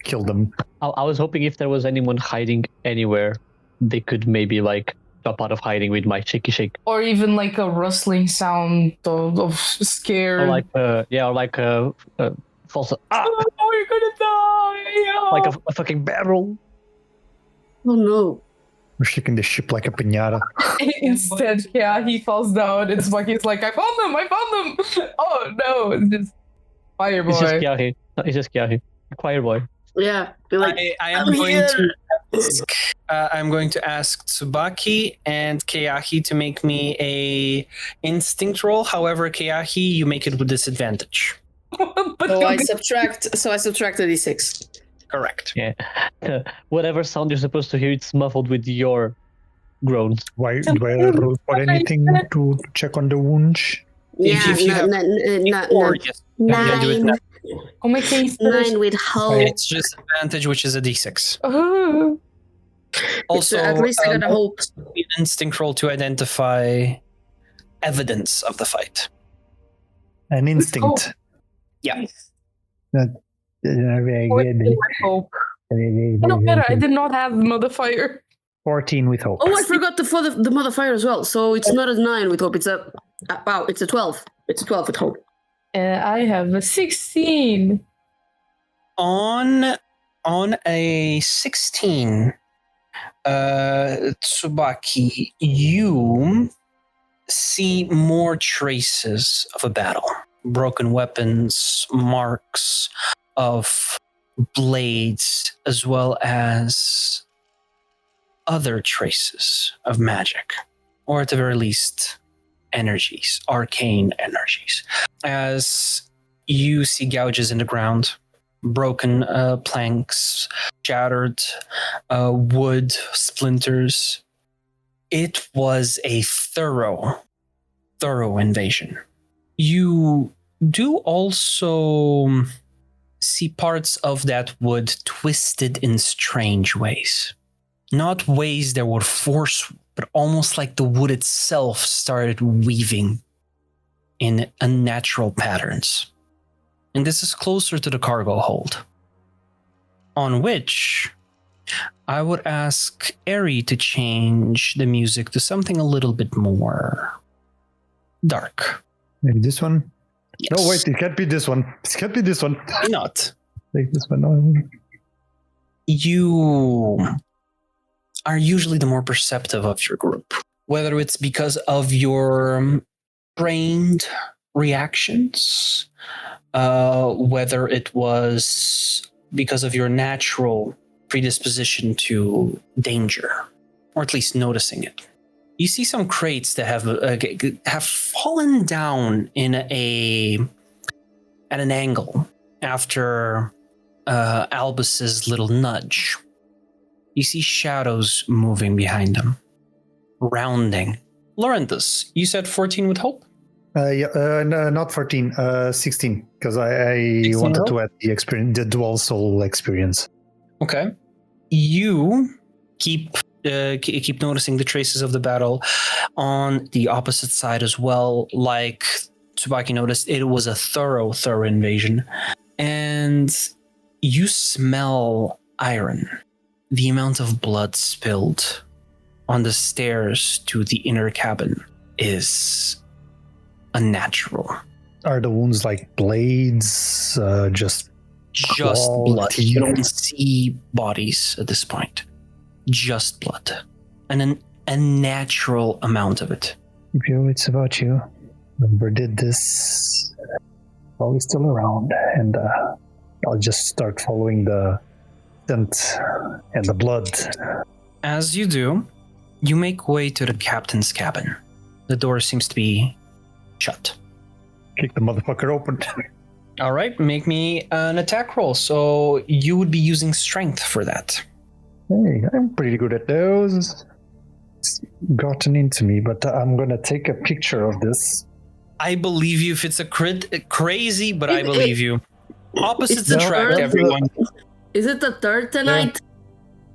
killed them. I was hoping if there was anyone hiding anywhere, they could maybe like jump out of hiding with my shaky shake. Or even like a rustling sound of scare. Or like a false. Oh, you're gonna die! Like a fucking barrel. Oh no. We're shaking the ship like a piñata. Instead, yeah, he falls down and Tsubaki like, I found them! Oh no, it's just Fire Boy. It's just Keahi. It's just Keahi. Choir boy. Yeah. Like, I'm going to ask Tsubaki and Keahi to make me a instinct roll. However, Keahi, you make it with disadvantage. I subtract a d6. Correct. Yeah. Whatever sound you're supposed to hear, it's muffled with your groans. Why do I roll for anything to check on the wounds? Yeah, If you have four, yes, you can do it now. Oh my case. 9 with hope. It's just advantage, which is a d6. Oh. Also, at least I got a hope. An instinct roll to identify evidence of the fight. An instinct. Yeah. Very With good. hope. No matter, I did not have modifier. 14 with hope. Oh, I forgot the modifier as well. So it's not a 9 with hope. It's a it's a 12. It's a 12 with hope. I have a 16. On a 16, Tsubaki, you see more traces of a battle. Broken weapons, marks of blades, as well as other traces of magic, or at the very least, energies, arcane energies. As you see gouges in the ground, broken planks, shattered wood splinters. It was a thorough invasion. You do also see parts of that wood twisted in strange ways. Not ways that were forceful, but almost like the wood itself started weaving in unnatural patterns. And this is closer to the cargo hold, on which I would ask Aryn to change the music to something a little bit more dark. Maybe this one? Yes. No, wait, it can't be this one. It can't be this one. Why not? Take this one. No. You are usually the more perceptive of your group, whether it's because of your trained reactions, whether it was because of your natural predisposition to danger, or at least noticing it. You see some crates that have fallen down at an angle after Albus's little nudge. You see shadows moving behind them, rounding. Lorenthus, you said 14 with hope? No, not 14, 16, because I wanted to add the experience, the dual soul experience. Okay. You keep noticing the traces of the battle on the opposite side as well. Like Tsubaki noticed, it was a thorough invasion. And you smell Aryn. The amount of blood spilled on the stairs to the inner cabin is unnatural. Are the wounds like blades? Just blood. You don't see bodies at this point. Just blood. And an unnatural amount of it. Yo, it's about you. Remember did this while he's still around, and I'll just start following the scent and the blood. As you do, you make way to the captain's cabin. The door seems to be shut. Kick the motherfucker open. All right, make me an attack roll. So you would be using strength for that. Hey, I'm pretty good at those. It's gotten into me, but I'm gonna take a picture of this. I believe you if it's a crit. Crazy, but I believe you. Opposites It's attract, the- everyone. Is it the third tonight?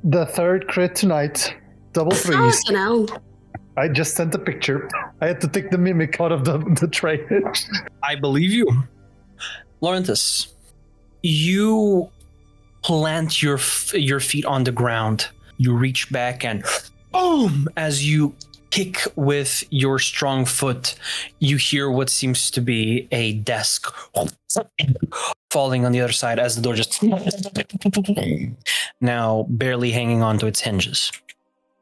The third crit tonight. Double threes. Fucking hell. I just sent a picture. I had to take the mimic out of the tray. I believe you. Lorenthus, you plant your feet on the ground. You reach back and boom! As you kick with your strong foot, you hear what seems to be a desk falling on the other side as the door just now barely hanging onto its hinges.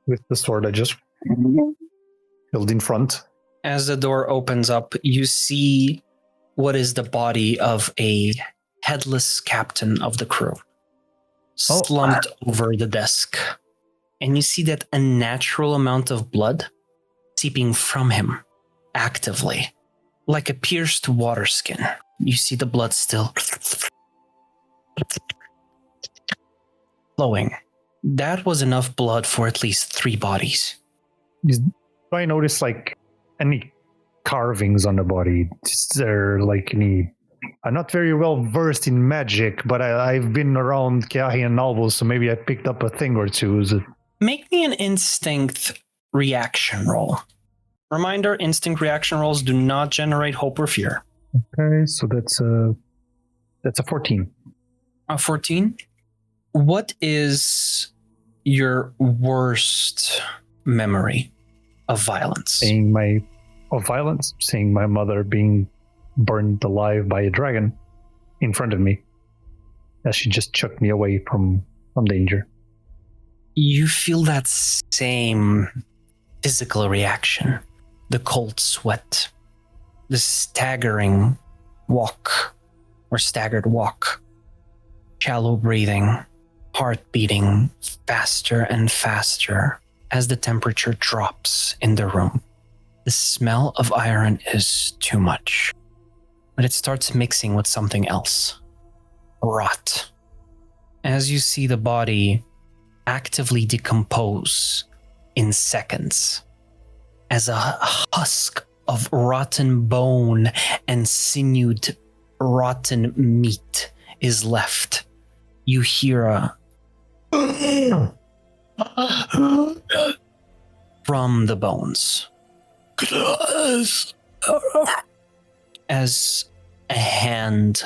With the sword I just held in front. As the door opens up, you see what is the body of a headless captain of the crew, slumped over the desk. And you see that unnatural amount of blood seeping from him actively, like a pierced water skin. You see the blood still flowing. That was enough blood for at least 3 bodies. Do I notice like any carvings on the body? Is there like any... I'm not very well versed in magic, but I've been around Keahi and Albus, so maybe I picked up a thing or two. Is it... Make me an instinct reaction roll. Reminder, instinct reaction rolls do not generate hope or fear. Okay, so that's a 14. A 14? What is your worst memory of violence? Seeing my mother being burned alive by a dragon in front of me as she just chucked me away from danger. You feel that same physical reaction. The cold sweat, the staggering walk or staggered walk, shallow breathing, heart beating faster and faster as the temperature drops in the room. The smell of iron is too much, but it starts mixing with something else. Rot. As you see the body actively decompose in seconds, as a husk of rotten bone and sinewed rotten meat is left, you hear a from the bones. As a hand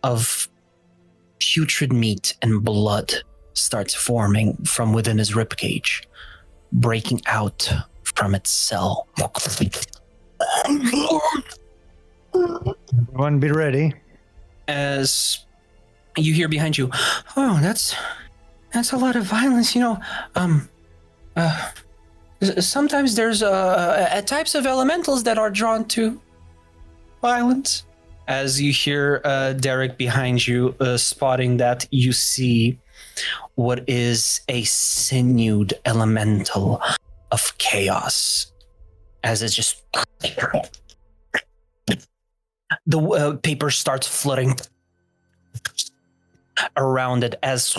of putrid meat and blood starts forming from within his ribcage, breaking out from its cell. Everyone be ready. As you hear behind you, oh, that's a lot of violence, sometimes there's types of elementals that are drawn to violence. As you hear Daeric behind you, spotting that, you see what is a sinewed elemental of chaos. As it's just... the paper starts flooding around it as...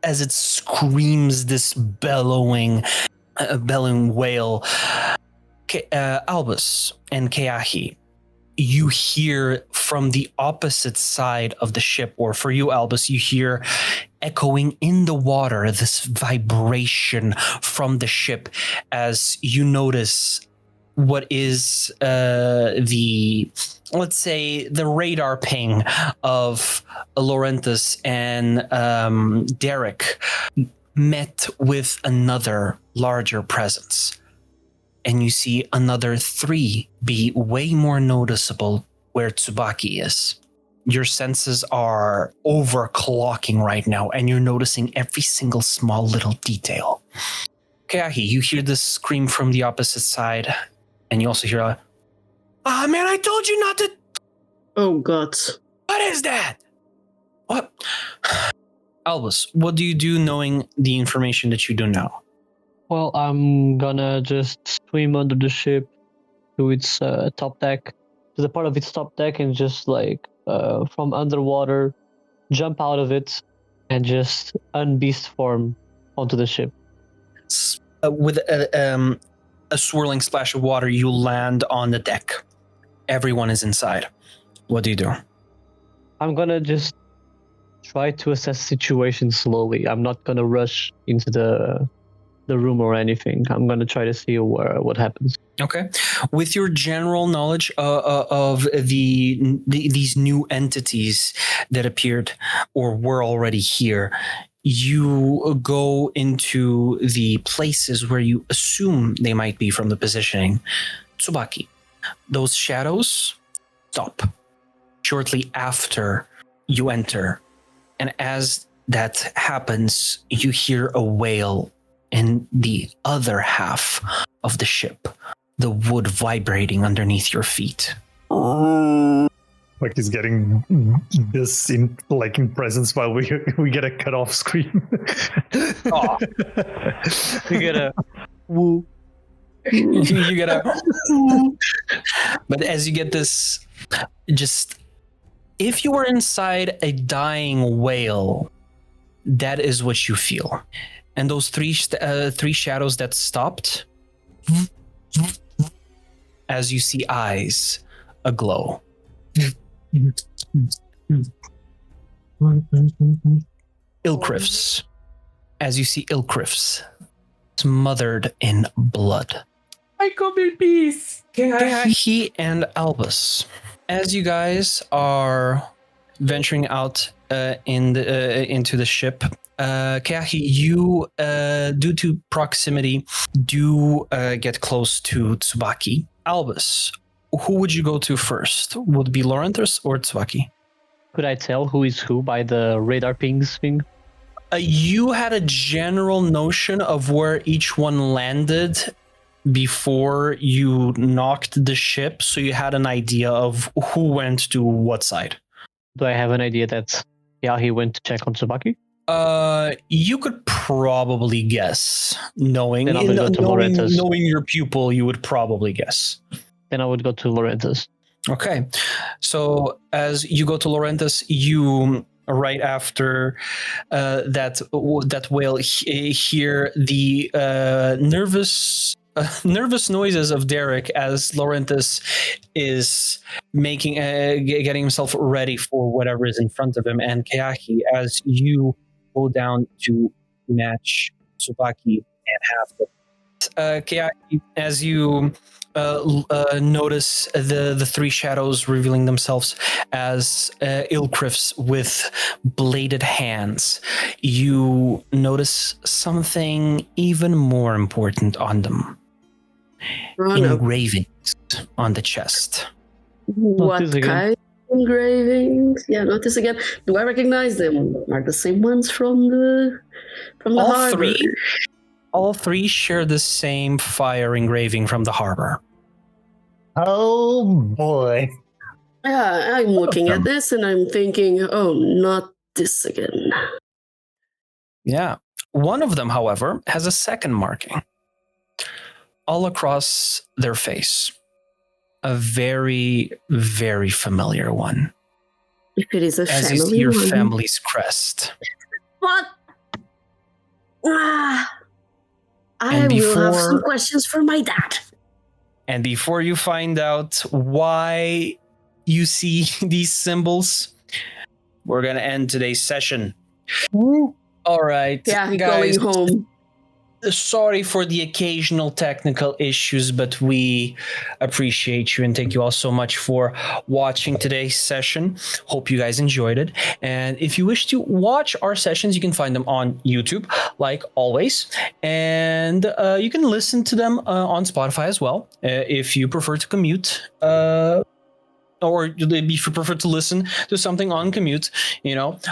as it screams this bellowing wail. Albus and Keahi, you hear from the opposite side of the ship, or for you, Albus, you hear echoing in the water this vibration from the ship as you notice what is the radar ping of Lorenthus and Daeric met with another larger presence. And you see another 3 be way more noticeable where Tsubaki is. Your senses are overclocking right now, and you're noticing every single small little detail. Keahi, you hear this scream from the opposite side, and you also hear man, I told you not to... Oh, God. What is that? What? Albus, what do you do knowing the information that you do know? Well, I'm gonna just swim under the ship to its top deck, to the part of its top deck, and just like from underwater, jump out of it, and just unbeast form onto the ship. With a swirling splash of water, you land on the deck. Everyone is inside. What do you do? I'm gonna just try to assess the situation slowly. I'm not gonna rush into the room or anything. I'm gonna try to see what happens. Okay. With your general knowledge of these new entities that appeared or were already here, you go into the places where you assume they might be from the positioning. Tsubaki, those shadows stop shortly after you enter. And as that happens, you hear a wail in the other half of the ship, the wood vibrating underneath your feet. Like he's getting this in presence while we get a cut off screen. Oh. You get a woo. You get a but as you get this, just if you were inside a dying whale, that is what you feel. And those three shadows that stopped, as you see eyes aglow. Ilkrifs, as you see Ilkrifs smothered in blood. I come in peace. Keahi and Albus, as you guys are venturing out into the ship, Keahi, you, due to proximity, do get close to Tsubaki. Albus, who would you go to first? Would it be Lorenthus or Tsubaki? Could I tell who is who by the radar pings thing? You had a general notion of where each one landed before you knocked the ship, so you had an idea of who went to what side. Do I have an idea that he went to check on Tsubaki? You could probably guess. Knowing your pupil, you would probably guess. Then I would go to Lorenthus. Okay. So as you go to Lorenthus, you right after that whale hear the nervous noises of Daeric as Lorenthus is getting himself ready for whatever is in front of him, and Keahi, as you go down to match Tsubaki and Halfdann. Keahi, as you notice the three shadows revealing themselves as Ilkrifs with bladed hands, you notice something even more important on them. Engravings on the chest. What kind of engravings? Yeah, notice again. Do I recognize them? Are the same ones from the harbor? All three share the same fire engraving from the harbor. Oh boy. Yeah, I'm looking at this and I'm thinking, oh, not this again. Yeah. One of them, however, has a second marking all across their face. A very, very familiar one. If it is a as family you see your one. family's crest. What? I will have some questions for my dad. And before you find out why you see these symbols, we're going to end today's session. All right. Yeah, guys, going home. Sorry for the occasional technical issues, but we appreciate you and thank you all so much for watching today's session. Hope you guys enjoyed it. And if you wish to watch our sessions, you can find them on YouTube, like always. And you can listen to them on Spotify as well, if you prefer to commute. Or if you prefer to listen to something on commute,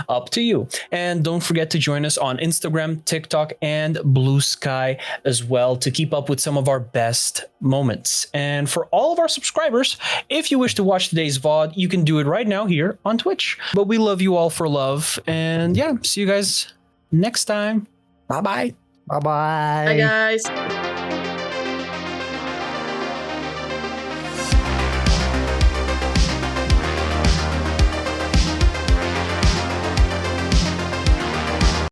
up to you. And don't forget to join us on Instagram, TikTok, and Blue Sky as well to keep up with some of our best moments. And for all of our subscribers, if you wish to watch today's VOD, you can do it right now here on Twitch. But we love you all for love. And yeah, see you guys next time. Bye-bye. Bye-bye. Bye, guys.